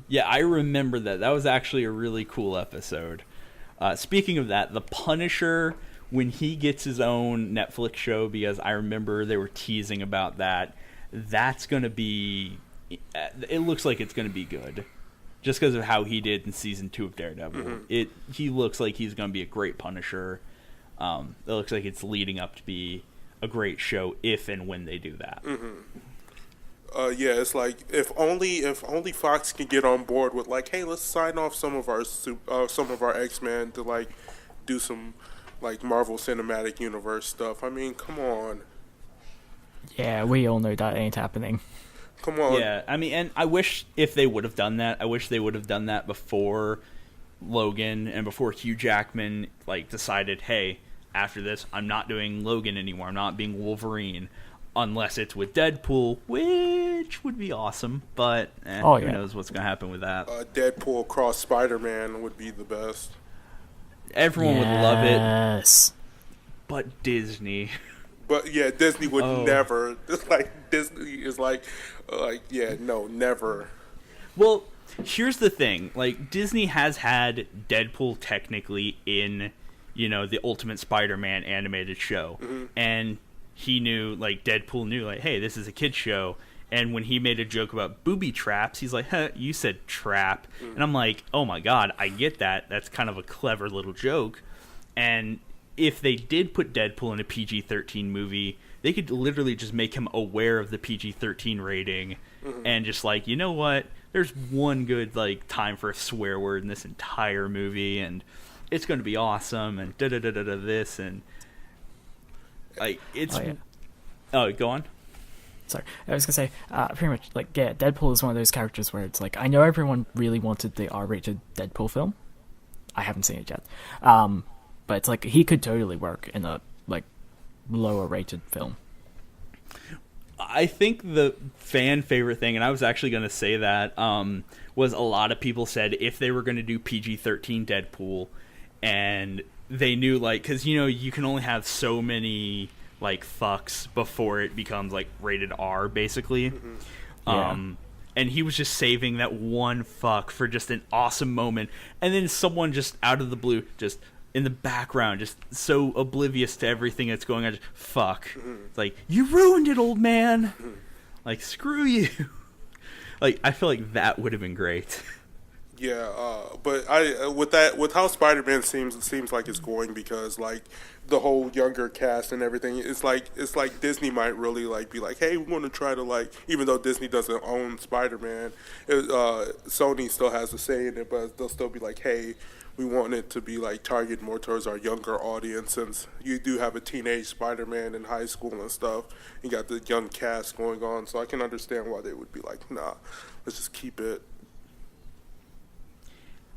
Yeah, I remember that. That was actually a really cool episode. Speaking of that, the Punisher, when he gets his own Netflix show, because I remember they were teasing about that, that's going to be... It looks like it's going to be good. Just because of how he did in season 2 of Daredevil. He looks like he's going to be a great Punisher. It looks like it's leading up to be a great show if and when they do that. Yeah, it's like if only Fox can get on board with like, hey, let's sign off some of our X-Men to like do some like Marvel Cinematic Universe stuff. I mean, come on. Yeah, we all know that ain't happening. Come on. Yeah, I mean, and I wish if they would have done that. I wish they would have done that before Logan and before Hugh Jackman like decided, hey, after this, I'm not doing Logan anymore. I'm not being Wolverine. Unless it's with Deadpool, which would be awesome, but who knows what's going to happen with that. Deadpool cross Spider-Man would be the best. Everyone would love it, but Disney. But yeah, Disney would never. It's like Disney is like, yeah, no, never. Well, here's the thing: like Disney has had Deadpool technically in, the Ultimate Spider-Man animated show, and he knew, like, Deadpool knew, like, hey, this is a kid's show. And when he made a joke about booby traps, he's like, huh, you said trap. And I'm like, oh my God, I get that. That's kind of a clever little joke. And if they did put Deadpool in a PG-13 movie, they could literally just make him aware of the PG-13 rating and just like, you know what? There's one good, like, time for a swear word in this entire movie, and it's going to be awesome, and da-da-da-da-da this, and... Like, it's... Oh, go on. Sorry. I was going to say, pretty much, like, yeah, Deadpool is one of those characters where it's like, I know everyone really wanted the R-rated Deadpool film. I haven't seen it yet. But it's like, he could totally work in a, like, lower-rated film. I think the fan favorite thing, and I was actually going to say that, was a lot of people said if they were going to do PG-13 Deadpool, and... they knew, like, because, you can only have so many, like, fucks before it becomes, like, rated R, basically. And he was just saving that one fuck for just an awesome moment. And then someone just out of the blue, just in the background, just so oblivious to everything that's going on, just, fuck. It's like, you ruined it, old man. Like, screw you. Like, I feel like that would have been great. Yeah, but with how Spider-Man seems like it's going, because like the whole younger cast and everything, it's like Disney might really like be like, hey, we want to try to like, even though Disney doesn't own Spider-Man, Sony still has a say in it, but they'll still be like, hey, we want it to be like targeted more towards our younger audience, since you do have a teenage Spider-Man in high school and stuff. You got the young cast going on, so I can understand why they would be like, nah, let's just keep it.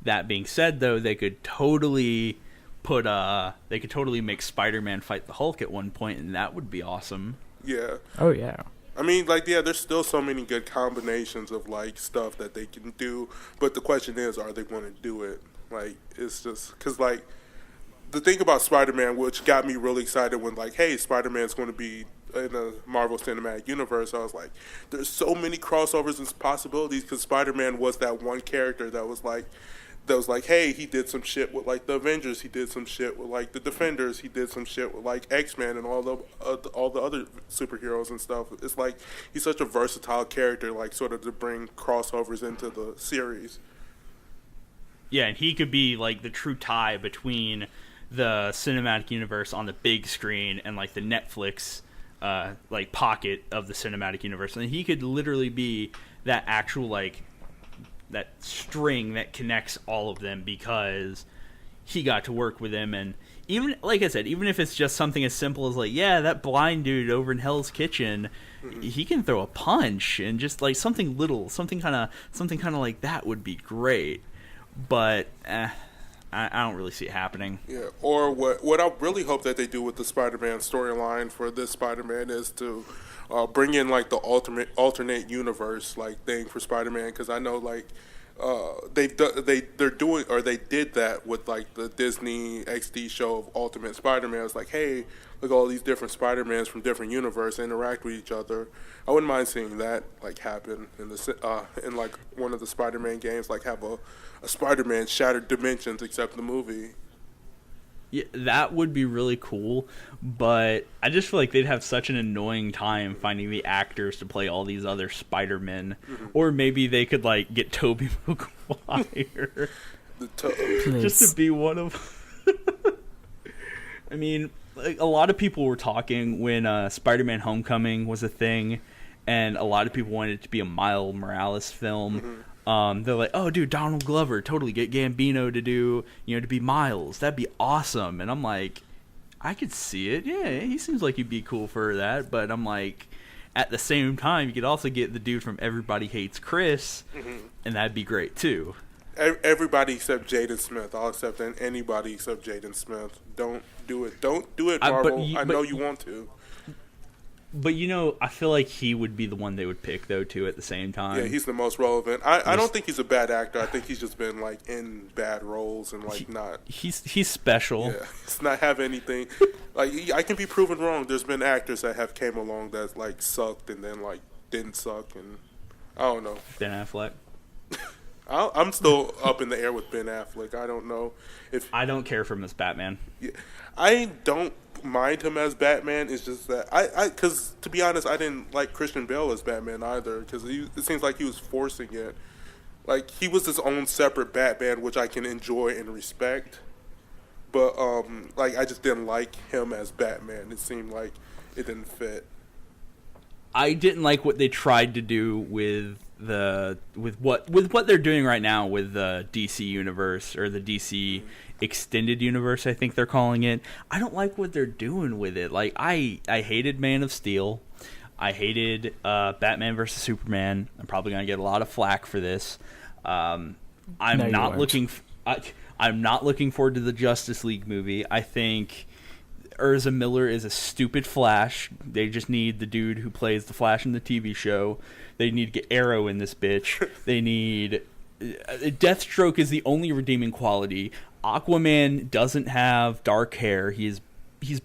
That being said, though, they could totally make Spider-Man fight the Hulk at one point, and that would be awesome. Yeah. Oh, yeah. I mean, like, yeah, there's still so many good combinations of, like, stuff that they can do, but the question is, are they going to do it? Like, it's just, because, like, the thing about Spider-Man, which got me really excited when, like, hey, Spider-Man's going to be in the Marvel Cinematic Universe, I was like, there's so many crossovers and possibilities, because Spider-Man was that one character that was, like, that was like, hey, he did some shit with like the Avengers, he did some shit with like the Defenders, he did some shit with like X-Men and all the other superheroes and stuff. It's like he's such a versatile character, like sort of to bring crossovers into the series. Yeah, and he could be like the true tie between the cinematic universe on the big screen and like the Netflix like pocket of the cinematic universe, and he could literally be that actual like that string that connects all of them, because he got to work with him. And even like I said, even if it's just something as simple as like, yeah, that blind dude over in Hell's Kitchen, he can throw a punch, and just like something little, something kind of like that would be great. But I don't really see it happening. Yeah, or what I really hope that they do with the Spider-Man storyline for this Spider-Man is to bring in like the alternate universe like thing for Spider-Man, because I know like they did that with like the Disney XD show of Ultimate Spider-Man. It's like, hey, look, all these different Spider-Mans from different universes interact with each other. I wouldn't mind seeing that like happen in like one of the Spider-Man games, like have a Spider-Man Shattered Dimensions except the movie. Yeah, that would be really cool, but I just feel like they'd have such an annoying time finding the actors to play all these other Spider-Men. Or maybe they could like get Tobey Maguire just to be one of I mean, like, a lot of people were talking when Spider-Man Homecoming was a thing, and a lot of people wanted it to be a Miles Morales film. They're like, oh, dude, Donald Glover, totally get Gambino to do, to be Miles. That'd be awesome. And I'm like, I could see it. Yeah, he seems like he'd be cool for that. But I'm like, at the same time, you could also get the dude from Everybody Hates Chris, and that'd be great too. Everybody except Jaden Smith. I'll accept anybody except Jaden Smith. Don't do it. Don't do it, Marvel. I know you want to. But, I feel like he would be the one they would pick, though, too, at the same time. Yeah, he's the most relevant. I don't think he's a bad actor. I think he's just been, like, in bad roles and, like, not... He's special. Yeah, he's not have anything... Like, I can be proven wrong. There's been actors that have came along that, like, sucked and then, like, didn't suck, and... I don't know. Ben Affleck. I'm still up in the air with Ben Affleck. I don't know if... I don't care for him as Batman. Yeah, I don't mind him as Batman. It's just that because to be honest, I didn't like Christian Bale as Batman either, because it seems like he was forcing it. Like, he was his own separate Batman, which I can enjoy and respect, but like, I just didn't like him as Batman. It seemed like it didn't fit. I didn't like what they tried to do with what they're doing right now with the DC universe, or the DC extended universe, I think they're calling it. I don't like what they're doing with it. Like, I hated Man of Steel. I hated Batman vs Superman. I'm probably gonna get a lot of flack for this. I'm not looking forward to the Justice League movie. I think Ezra Miller is a stupid Flash. They just need the dude who plays the Flash in the TV show. They need to get Arrow in this bitch. They need... Deathstroke is the only redeeming quality. Aquaman doesn't have dark hair. He's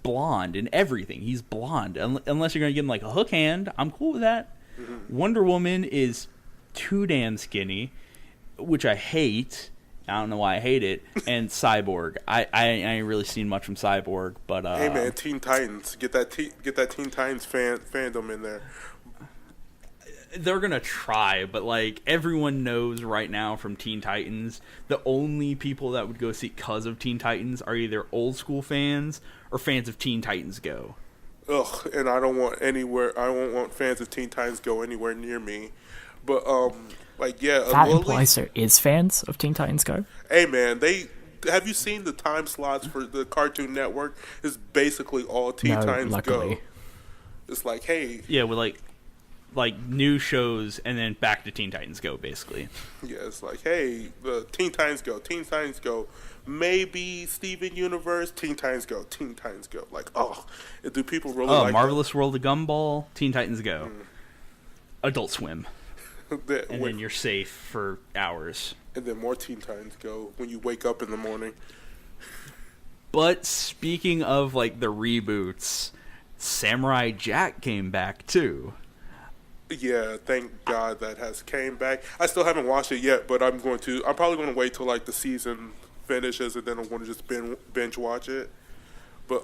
blonde in everything. He's blonde. Unless you're going to give him like a hook hand. I'm cool with that. Wonder Woman is too damn skinny, which I hate. I don't know why I hate it. And Cyborg. I ain't really seen much from Cyborg, but hey man, Teen Titans. Get that Teen Titans fandom in there. They're gonna try, but like, everyone knows right now from Teen Titans, the only people that would go see because of Teen Titans are either old school fans or fans of Teen Titans Go. Ugh, and I don't won't want fans of Teen Titans Go anywhere near me. But like, yeah, that implies there is fans of Teen Titans Go. Hey man, have you seen the time slots for the Cartoon Network? It's basically all Teen Titans luckily. Go. It's like, hey, yeah, with like new shows and then back to Teen Titans Go, basically. Yeah, it's like, hey, the Teen Titans Go, maybe Steven Universe, Teen Titans Go. Like, oh, do people really like Marvelous World of Gumball, Teen Titans Go. Adult Swim. And then you're safe for hours. And then more Teen Titans Go when you wake up in the morning. But speaking of like the reboots, Samurai Jack came back too. Yeah, thank God that has came back. I still haven't watched it yet, but I'm probably going to wait till like the season finishes, and then I'm going to just binge watch it. But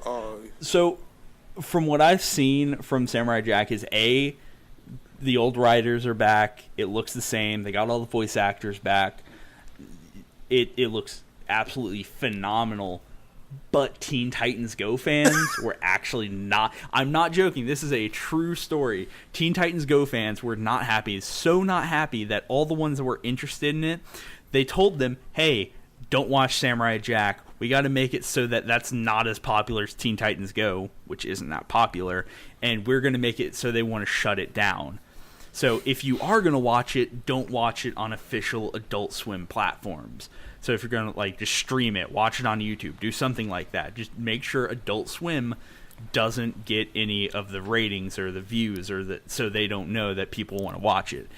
So, from what I've seen from Samurai Jack is the old writers are back. It looks the same. They got all the voice actors back. It looks absolutely phenomenal. But Teen Titans Go fans were actually not... I'm not joking. This is a true story. Teen Titans Go fans were not happy. So not happy that all the ones that were interested in it, they told them, hey, don't watch Samurai Jack. We got to make it so that that's not as popular as Teen Titans Go, which isn't that popular. And we're going to make it so they want to shut it down. So if you are going to watch it, don't watch it on official Adult Swim platforms. So if you're going to like just stream it, watch it on YouTube, do something like that. Just make sure Adult Swim doesn't get any of the ratings or the views so they don't know that people want to watch it.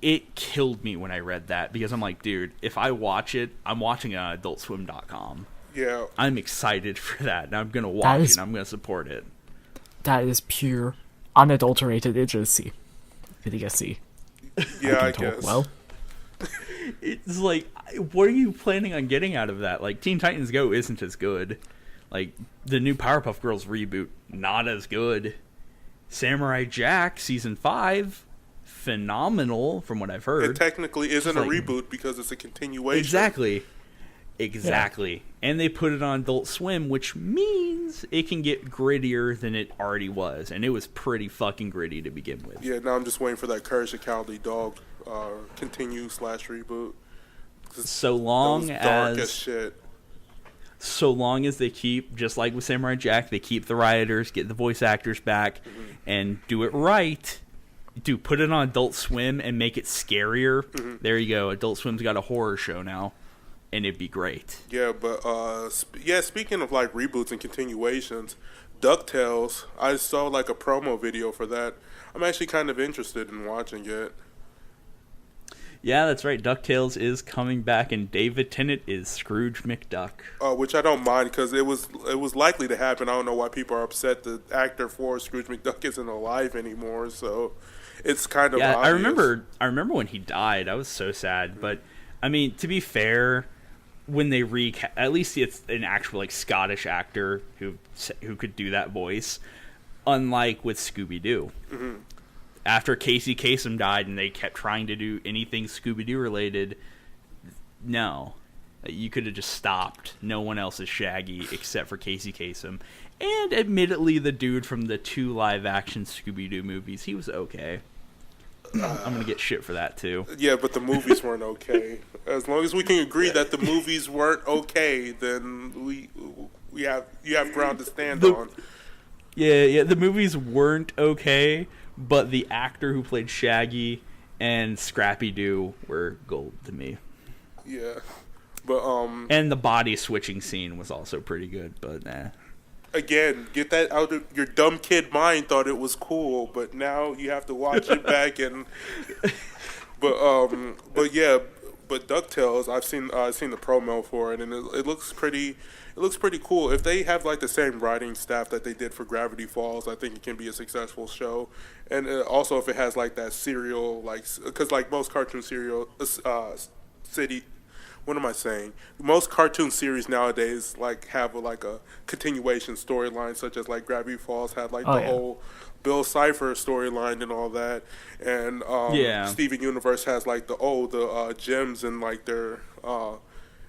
It killed me when I read that because I'm like, dude, if I watch it, I'm watching it on adultswim.com. Yeah. I'm excited for that, and I'm going to watch it, and I'm going to support it. That is pure, unadulterated idiocy. Idiocy. Yeah, I guess. Well, it's like, what are you planning on getting out of that? Like, Teen Titans Go isn't as good. Like, the new Powerpuff Girls reboot, not as good. Samurai Jack Season 5, phenomenal from what I've heard. It technically isn't a reboot because it's a continuation. Exactly. Yeah. And they put it on Adult Swim, which means it can get grittier than it already was. And it was pretty fucking gritty to begin with. Yeah, now I'm just waiting for that Courage the Cowardly Dog continue/reboot. So long dark as shit. So long as they keep, just like with Samurai Jack, they keep the rioters, get the voice actors back, and do it right. Dude, put it on Adult Swim and make it scarier. There you go. Adult Swim's got a horror show now, and it'd be great. Yeah, but speaking of like reboots and continuations, DuckTales, I saw like a promo video for that. I'm actually kind of interested in watching it. Yeah, that's right. DuckTales is coming back, and David Tennant is Scrooge McDuck. Which I don't mind because it was likely to happen. I don't know why people are upset. The actor for Scrooge McDuck isn't alive anymore, so it's kind of obvious. I remember when he died. I was so sad. But I mean, to be fair, when they at least it's an actual like Scottish actor who could do that voice, unlike with Scooby-Doo. After Casey Kasem died and they kept trying to do anything Scooby-Doo related, no. You could have just stopped. No one else is Shaggy except for Casey Kasem. And admittedly, the dude from the 2 live-action Scooby-Doo movies, he was okay. I'm going to get shit for that, too. Yeah, but the movies weren't okay. As long as we can agree that the movies weren't okay, then you have ground to stand on. Yeah, the movies weren't okay, but the actor who played Shaggy and Scrappy-Doo were gold to me. Yeah. But and the body switching scene was also pretty good, but nah. Again, get that out of your dumb kid mind. Thought it was cool, but now you have to watch it back and. But DuckTales, I've seen the promo for it, and it looks pretty. It looks pretty cool. If they have like the same writing staff that they did for Gravity Falls, I think it can be a successful show. And also, if it has like that serial, like because like most cartoon serial what am I saying? Most cartoon series nowadays like have a continuation storyline, such as like Gravity Falls had like whole Bill Cipher storyline and all that, and Steven Universe has like the gems and like their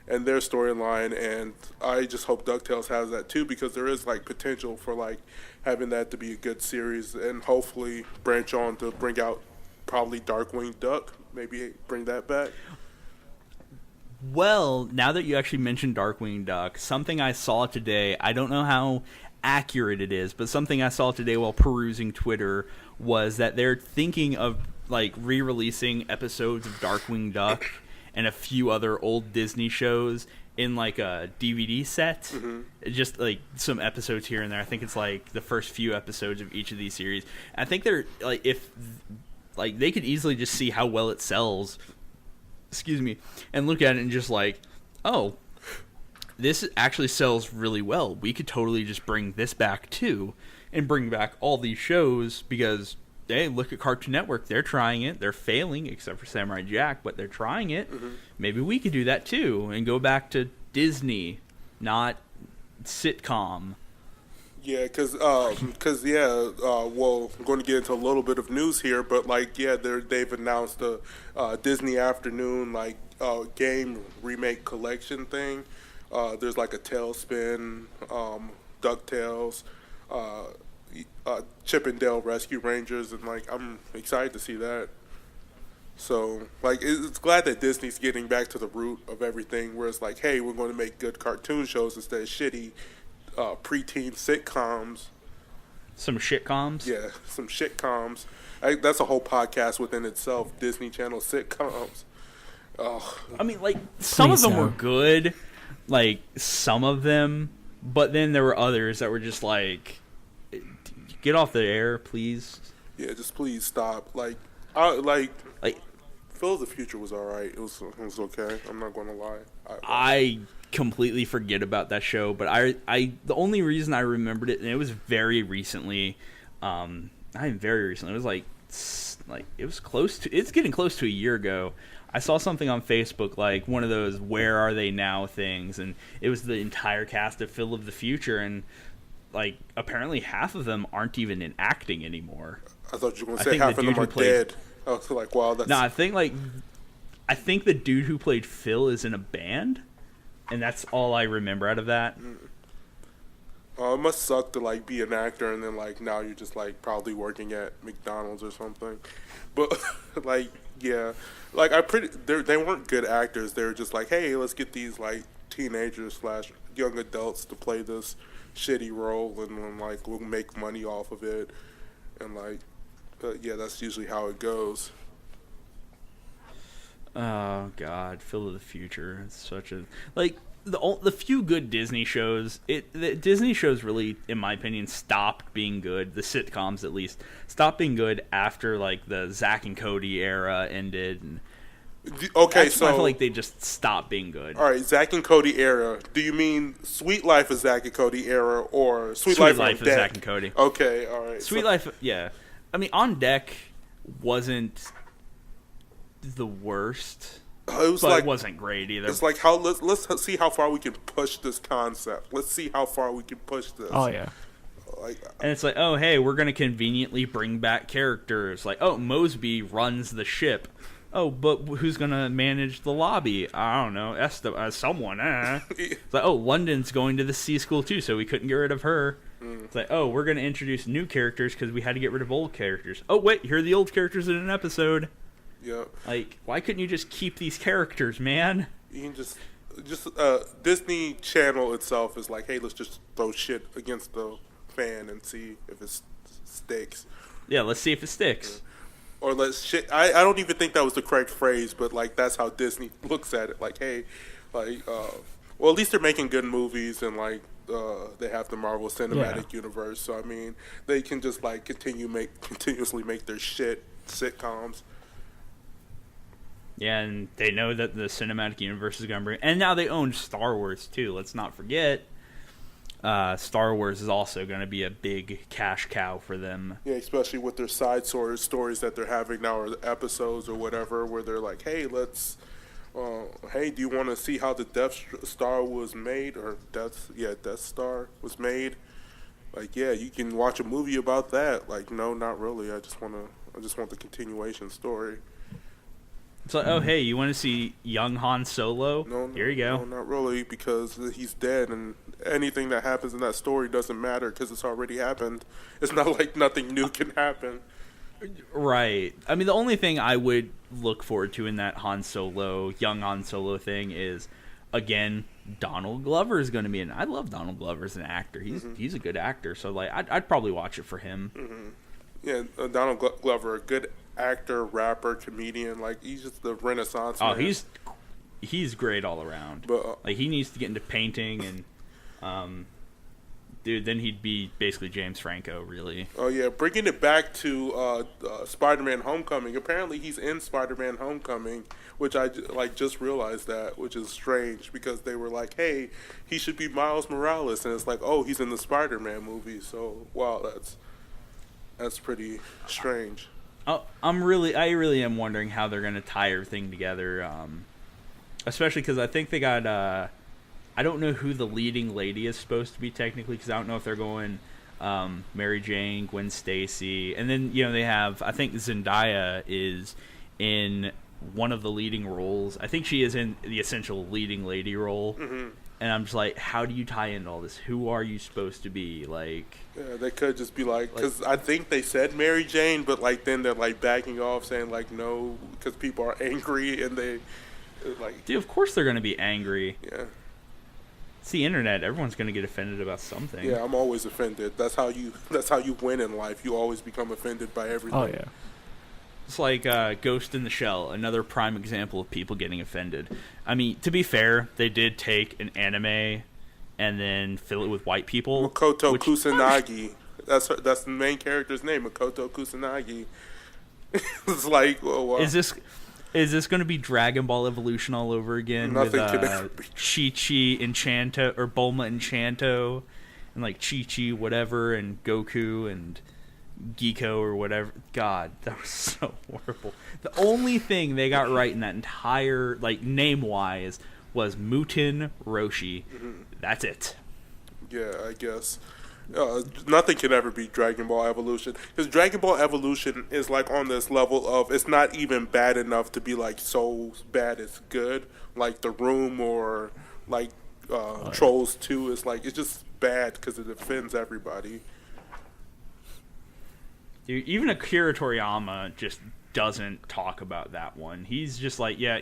storyline, and I just hope DuckTales has that too, because there is like potential for like having that to be a good series, and hopefully branch on to bring out probably Darkwing Duck, maybe bring that back. Well, now that you actually mentioned Darkwing Duck, something I saw today, I don't know how accurate it is, but something I saw today while perusing Twitter was that they're thinking of like re-releasing episodes of Darkwing Duck and a few other old Disney shows in like a DVD set. Just like some episodes here and there. I think it's like the first few episodes of each of these series. I think they're like, if like they could easily just see how well it sells, and look at it and just like, oh, this actually sells really well. We could totally just bring this back too, and bring back all these shows, because hey, look at Cartoon Network. They're trying it. They're failing, except for Samurai Jack, but they're trying it. Mm-hmm. Maybe we could do that too and go back to Disney, not sitcom. Yeah, because well, I'm going to get into a little bit of news here, but like, yeah, they've announced a Disney Afternoon game remake collection thing. There's like a Tailspin, DuckTales, Chip and Dale Rescue Rangers, and like I'm excited to see that. So like it's glad that Disney's getting back to the root of everything, where it's like, hey, we're going to make good cartoon shows instead of shitty preteen sitcoms. Some shitcoms? Yeah, some shitcoms. That's a whole podcast within itself, Disney Channel sitcoms. Oh. I mean, like, some of them were good, like, some of them, but then there were others that were just like, get off the air, please. Yeah, just please stop. Like Phil of the Future was alright. It was okay. I'm not going to lie. I completely forget about that show, but I the only reason I remembered it, and it was very recently, very recently. It was like it was it's getting close to a year ago. I saw something on Facebook, like one of those "Where Are They Now" things, and it was the entire cast of Phil of the Future, and like apparently half of them aren't even in acting anymore. I thought you were going to say half of them are dead. I was like, wow, that's... No, I think the dude who played Phil is in a band, and that's all I remember out of that. It must suck to like be an actor and then like now you're just like probably working at McDonald's or something. But like, yeah, like they weren't good actors. They were just like, hey, let's get these like teenagers / young adults to play this shitty role, and then like we'll make money off of it, and like, yeah, that's usually how it goes. Oh God, Phil of the Future. It's such a the few good Disney shows. The Disney shows really, in my opinion, stopped being good. The sitcoms, at least, stopped being good after like the Zack and Cody era ended. And okay, so I feel like they just stopped being good. All right, Zack and Cody era. Do you mean Sweet Life of Zack and Cody era, or Sweet Life of Zack and Cody? Okay, all right. Sweet Life, yeah. I mean, On Deck wasn't the worst. It wasn't great either. It's like let's see how far we can push this concept. Let's see how far we can push this. Oh yeah. And it's like, oh hey, we're gonna conveniently bring back characters. Like, oh, Mosby runs the ship. Oh, but who's gonna manage the lobby? I don't know. Someone. It's like, oh, London's going to the C school too, so we couldn't get rid of her. It's like, oh, we're gonna introduce new characters because we had to get rid of old characters. Oh wait, here are the old characters in an episode. Yeah. Like, why couldn't you just keep these characters, man? You can just Disney Channel itself is like, hey, let's just throw shit against the fan and see if it sticks. Yeah, let's see if it sticks. Yeah. Or let's shit. I don't even think that was the correct phrase, but like that's how Disney looks at it. Like, hey, like, well, at least they're making good movies, and like they have the Marvel Cinematic Universe. So I mean, they can just like continuously make their shit sitcoms. Yeah, and they know that the cinematic universe is going to bring... And now they own Star Wars, too. Let's not forget. Star Wars is also going to be a big cash cow for them. Yeah, especially with their side stories that they're having now, or episodes or whatever, where they're like, hey, let's... hey, do you want to see how the Death Star was made? Or Death Star was made? Like, yeah, you can watch a movie about that. Like, no, not really. I just want the continuation story. It's like, oh, hey, you want to see young Han Solo? No, here you go. No, not really, because he's dead, and anything that happens in that story doesn't matter because it's already happened. It's not like nothing new can happen. Right. I mean, the only thing I would look forward to in that young Han Solo thing is, again, Donald Glover is going to be in. I love Donald Glover as an actor. He's a good actor, so like I'd probably watch it for him. Mm-hmm. Yeah, Donald Glover, a good actor, rapper, comedian. Like, he's just the Renaissance man. Oh, he's great all around. But like, he needs to get into painting, and dude, then he'd be basically James Franco, really. Oh yeah, bringing it back to Spider-Man: Homecoming. Apparently, he's in Spider-Man: Homecoming, which I just realized that, which is strange because they were like, hey, he should be Miles Morales, and it's like, oh, he's in the Spider-Man movie. So wow, That's pretty strange. Oh, I really am wondering how they're gonna tie everything together. Especially because I think they got. I don't know who the leading lady is supposed to be technically, because I don't know if they're going Mary Jane, Gwen Stacy, and then they have. I think Zendaya is in one of the leading roles. I think she is in the essential leading lady role. Mm-hmm. And I'm just like, how do you tie into all this? Who are you supposed to be? Like, yeah, they could just be like, because I think they said Mary Jane, but like then they're like backing off, saying like no, because people are angry, and they like, dude, of course they're gonna be angry. Yeah, it's the internet. Everyone's gonna get offended about something. Yeah, I'm always offended. That's how you win in life. You always become offended by everything. Oh yeah. It's like Ghost in the Shell, another prime example of people getting offended. I mean, to be fair, they did take an anime and then fill it with white people. Makoto Kusanagi. That's the main character's name, Makoto Kusanagi. It's like, well, wow. Is this going to be Dragon Ball Evolution all over again? Nothing with can ever be. Chi-Chi Enchanto, or Bulma Enchanto, and like Chi-Chi whatever, and Goku, and Geeko or whatever. God, that was so horrible. The only thing they got right in that entire, like, name-wise was Muten Roshi. Mm-hmm. That's it. Yeah, I guess. Nothing can ever beat Dragon Ball Evolution. Because Dragon Ball Evolution is, like, on this level of, it's not even bad enough to be, like, so bad it's good. Like The Room or, like, Trolls 2 is, like, it's just bad because it offends everybody. Dude, even Akira Toriyama just doesn't talk about that one. He's just like, yeah,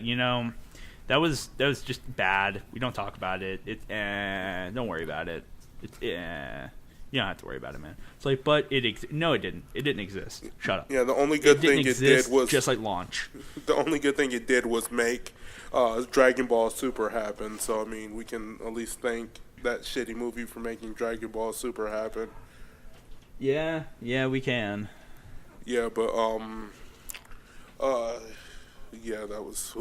that was just bad. We don't talk about it. Don't worry about it. You don't have to worry about it, man. It's like, but no, it didn't. It didn't exist. Shut up. Yeah, the only good thing it did was just like launch. The only good thing it did was make Dragon Ball Super happen. So I mean, we can at least thank that shitty movie for making Dragon Ball Super happen. Yeah, we can. Yeah, but yeah, that was.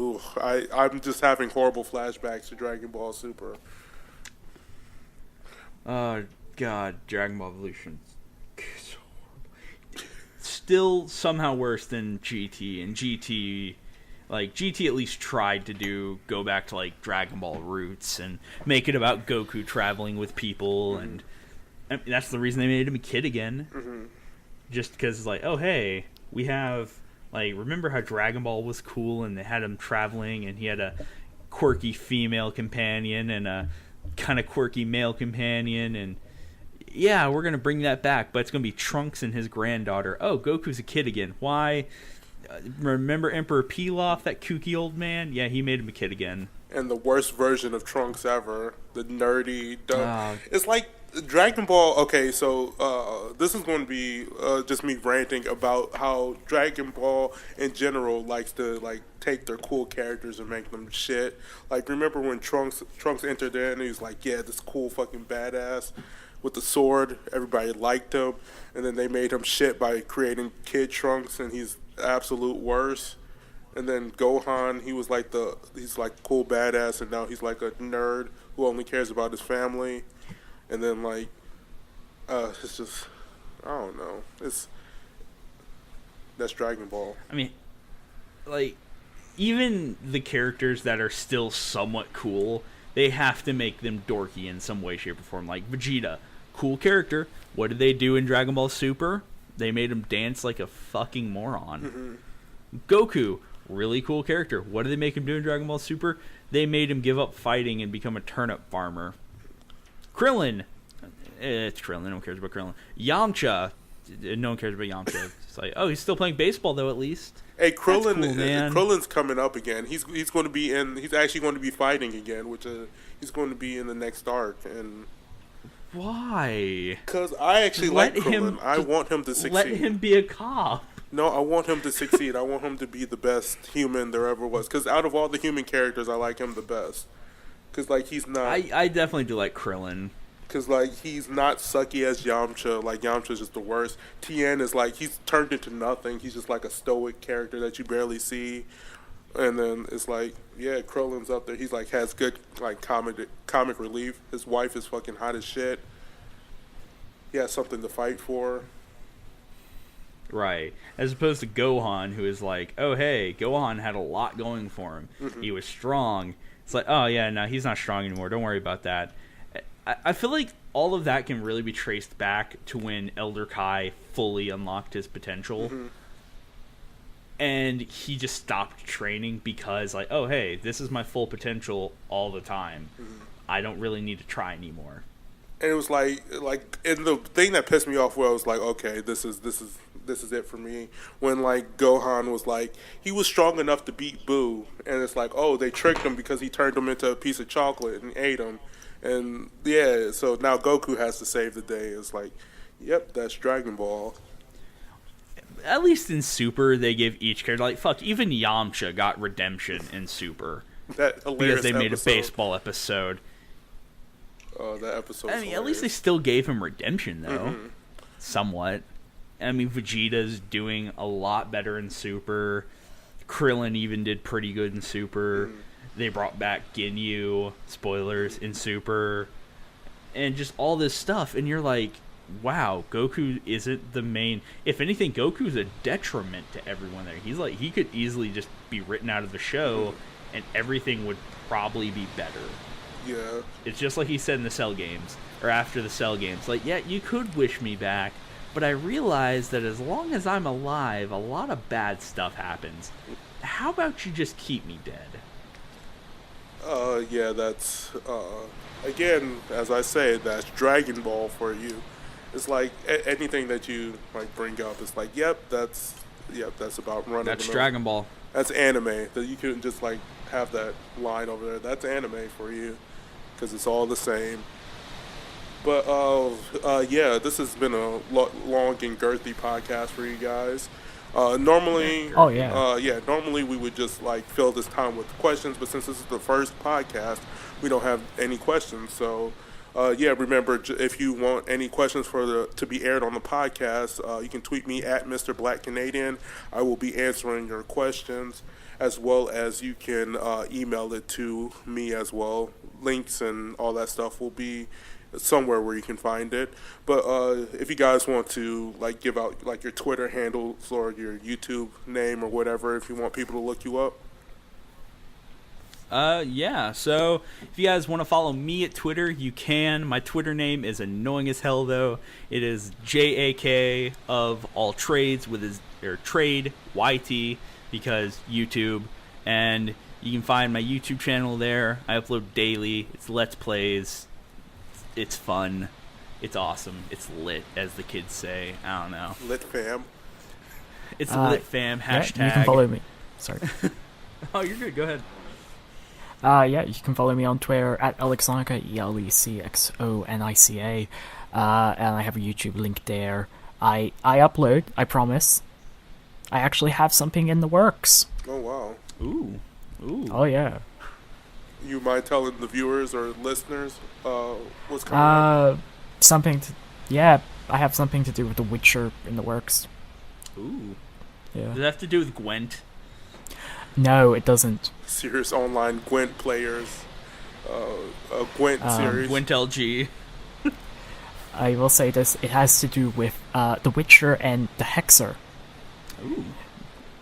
I'm just having horrible flashbacks to Dragon Ball Super. God, Dragon Ball Evolution. So horrible. Still somehow worse than GT, and GT at least tried to go back to like Dragon Ball roots and make it about Goku traveling with people and. I mean, that's the reason they made him a kid again. Mm-hmm. Just because it's like, oh, hey, we have, like, remember how Dragon Ball was cool and they had him traveling and he had a quirky female companion and a kind of quirky male companion and, yeah, we're going to bring that back, but it's going to be Trunks and his granddaughter. Oh, Goku's a kid again. Why? Remember Emperor Pilaf, that kooky old man? Yeah, he made him a kid again. And the worst version of Trunks ever. The nerdy, dumb. It's like Dragon Ball. Okay, so this is going to be just me ranting about how Dragon Ball in general likes to like take their cool characters and make them shit. Like, remember when Trunks entered there and he was like, yeah, this cool fucking badass with the sword. Everybody liked him, and then they made him shit by creating Kid Trunks, and he's the absolute worst. And then Gohan, he's like cool badass, and now he's like a nerd who only cares about his family. And then like, it's just, I don't know. That's Dragon Ball. I mean, like, even the characters that are still somewhat cool, they have to make them dorky in some way, shape, or form. Like Vegeta, cool character. What did they do in Dragon Ball Super? They made him dance like a fucking moron. Mm-hmm. Goku, really cool character. What did they make him do in Dragon Ball Super? They made him give up fighting and become a turnip farmer. Krillin, it's Krillin. No one cares about Krillin. Yamcha, no one cares about Yamcha. It's like, oh, he's still playing baseball though, at least. Hey, Krillin, cool, man. Krillin's coming up again. He's going to be in. He's actually going to be fighting again, which he's going to be in the next arc. And why? Because I actually like Krillin. I want him to succeed. Let him be a cop. No, I want him to succeed. I want him to be the best human there ever was. Because out of all the human characters, I like him the best. Because, like, he's not... I definitely do like Krillin. Because, like, he's not sucky as Yamcha. Like, Yamcha's just the worst. Tien is, like, he's turned into nothing. He's just, like, a stoic character that you barely see. And then it's like, yeah, Krillin's up there. He's, like, has good, like, comic relief. His wife is fucking hot as shit. He has something to fight for. Right. As opposed to Gohan, who is like, oh, hey, Gohan had a lot going for him. Mm-hmm. He was strong. It's like, oh, yeah, no, he's not strong anymore. Don't worry about that. I feel like all of that can really be traced back to when Elder Kai fully unlocked his potential. Mm-hmm. And he just stopped training because, like, oh, hey, this is my full potential all the time. Mm-hmm. I don't really need to try anymore. And it was like, and the thing that pissed me off was like, okay, this is it for me. When like Gohan was like, he was strong enough to beat Boo, and it's like, oh, they tricked him because he turned him into a piece of chocolate and ate him, and yeah, so now Goku has to save the day. It's like, yep, that's Dragon Ball. At least in Super, they give each character, like, fuck, even Yamcha got redemption in Super. That hilarious because they made episode. A baseball episode. Oh, that episode. I mean, at least they still gave him redemption, though. Mm-hmm. Somewhat. I mean, Vegeta's doing a lot better in Super. Krillin even did pretty good in Super. Mm-hmm. They brought back Ginyu, spoilers, in Super. And just all this stuff. And you're like, wow, Goku isn't the main. If anything, Goku's a detriment to everyone there. He's like, he could easily just be written out of the show, and everything would probably be better. Yeah. It's just like he said in the Cell games, or after the Cell games. Like, yeah, you could wish me back, but I realize that as long as I'm alive, a lot of bad stuff happens. How about you just keep me dead? Yeah, that's, again, as I say, that's Dragon Ball for you. It's like anything that you like bring up. It's like, that's about running. That's Dragon Ball. That's anime. That you couldn't just like have that line over there. That's anime for you, because it's all the same. But yeah, this has been a long and girthy podcast for you guys. Normally, normally we would just like fill this time with questions, but since this is the first podcast, we don't have any questions. So. Remember, if you want any questions to be aired on the podcast, you can tweet me at Mr. Black Canadian. I will be answering your questions, as well as you can email it to me as well. Links and all that stuff will be somewhere where you can find it. But if you guys want to like give out like your Twitter handles or your YouTube name or whatever, if you want people to look you up. So if you guys want to follow me at Twitter, you can. My Twitter name is annoying as hell, though. It is JAK of all trades trade YT, because YouTube. And you can find my YouTube channel there. I upload daily. It's Let's Plays. It's fun. It's awesome. It's lit, as the kids say. I don't know. Lit fam. It's lit fam. Hashtag. Yeah, you can follow me. Sorry. Oh, you're good. Go ahead. You can follow me on Twitter at Alexonica, ELECXONICA, and I have a YouTube link there. I upload, I promise. I actually have something in the works. Oh, wow. Ooh. Oh, yeah. You mind telling the viewers or listeners what's coming up? I have something to do with The Witcher in the works. Ooh. Yeah. Does it have to do with Gwent? No, it doesn't. Serious online Gwent players. A Gwent series. Gwent LG. I will say this, it has to do with The Witcher and the Hexer. Ooh.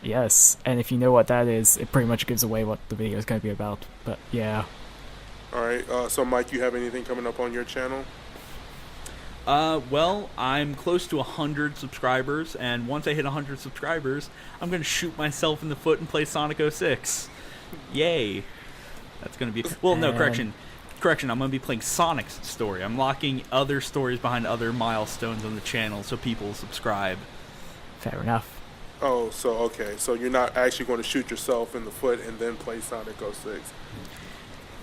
Yes, and if you know what that is, it pretty much gives away what the video is going to be about, but yeah. Alright, so Mike, you have anything coming up on your channel? Well, I'm close to 100 subscribers, and once I hit 100 subscribers, I'm going to shoot myself in the foot and play Sonic 06. Yay. That's going to be... Well, no, correction, I'm going to be playing Sonic's story. I'm locking other stories behind other milestones on the channel so people will subscribe. Fair enough. Oh, so you're not actually going to shoot yourself in the foot and then play Sonic 06.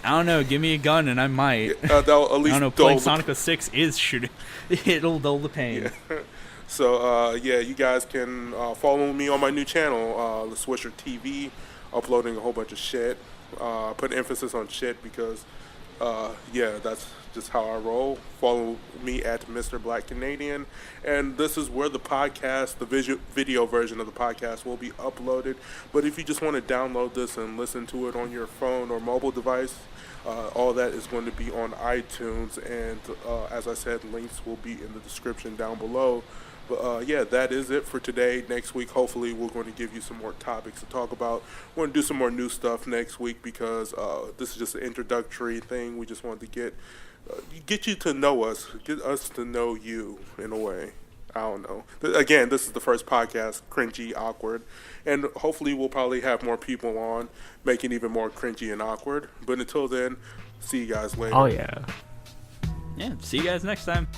I don't know. Give me a gun and I might. That'll at least I don't know. Playing Sonic 06 is shooting. It'll dull the pain. Yeah. So, you guys can follow me on my new channel, The Swisher TV, uploading a whole bunch of shit. Put emphasis on shit because, that's just how I roll. Follow me at Mr. Black Canadian. And this is where the podcast, the video version of the podcast will be uploaded. But if you just want to download this and listen to it on your phone or mobile device, All that is going to be on iTunes, and as I said, links will be in the description down below. But yeah, that is it for today. Next week, hopefully, we're going to give you some more topics to talk about. We're going to do some more new stuff next week because this is just an introductory thing. We just wanted to get you to know us, get us to know you in a way. I don't know. Again, this is the first podcast, cringy, awkward, and hopefully we'll probably have more people on, making even more cringy and awkward. But until then, see you guys later. Oh yeah. Yeah, see you guys next time.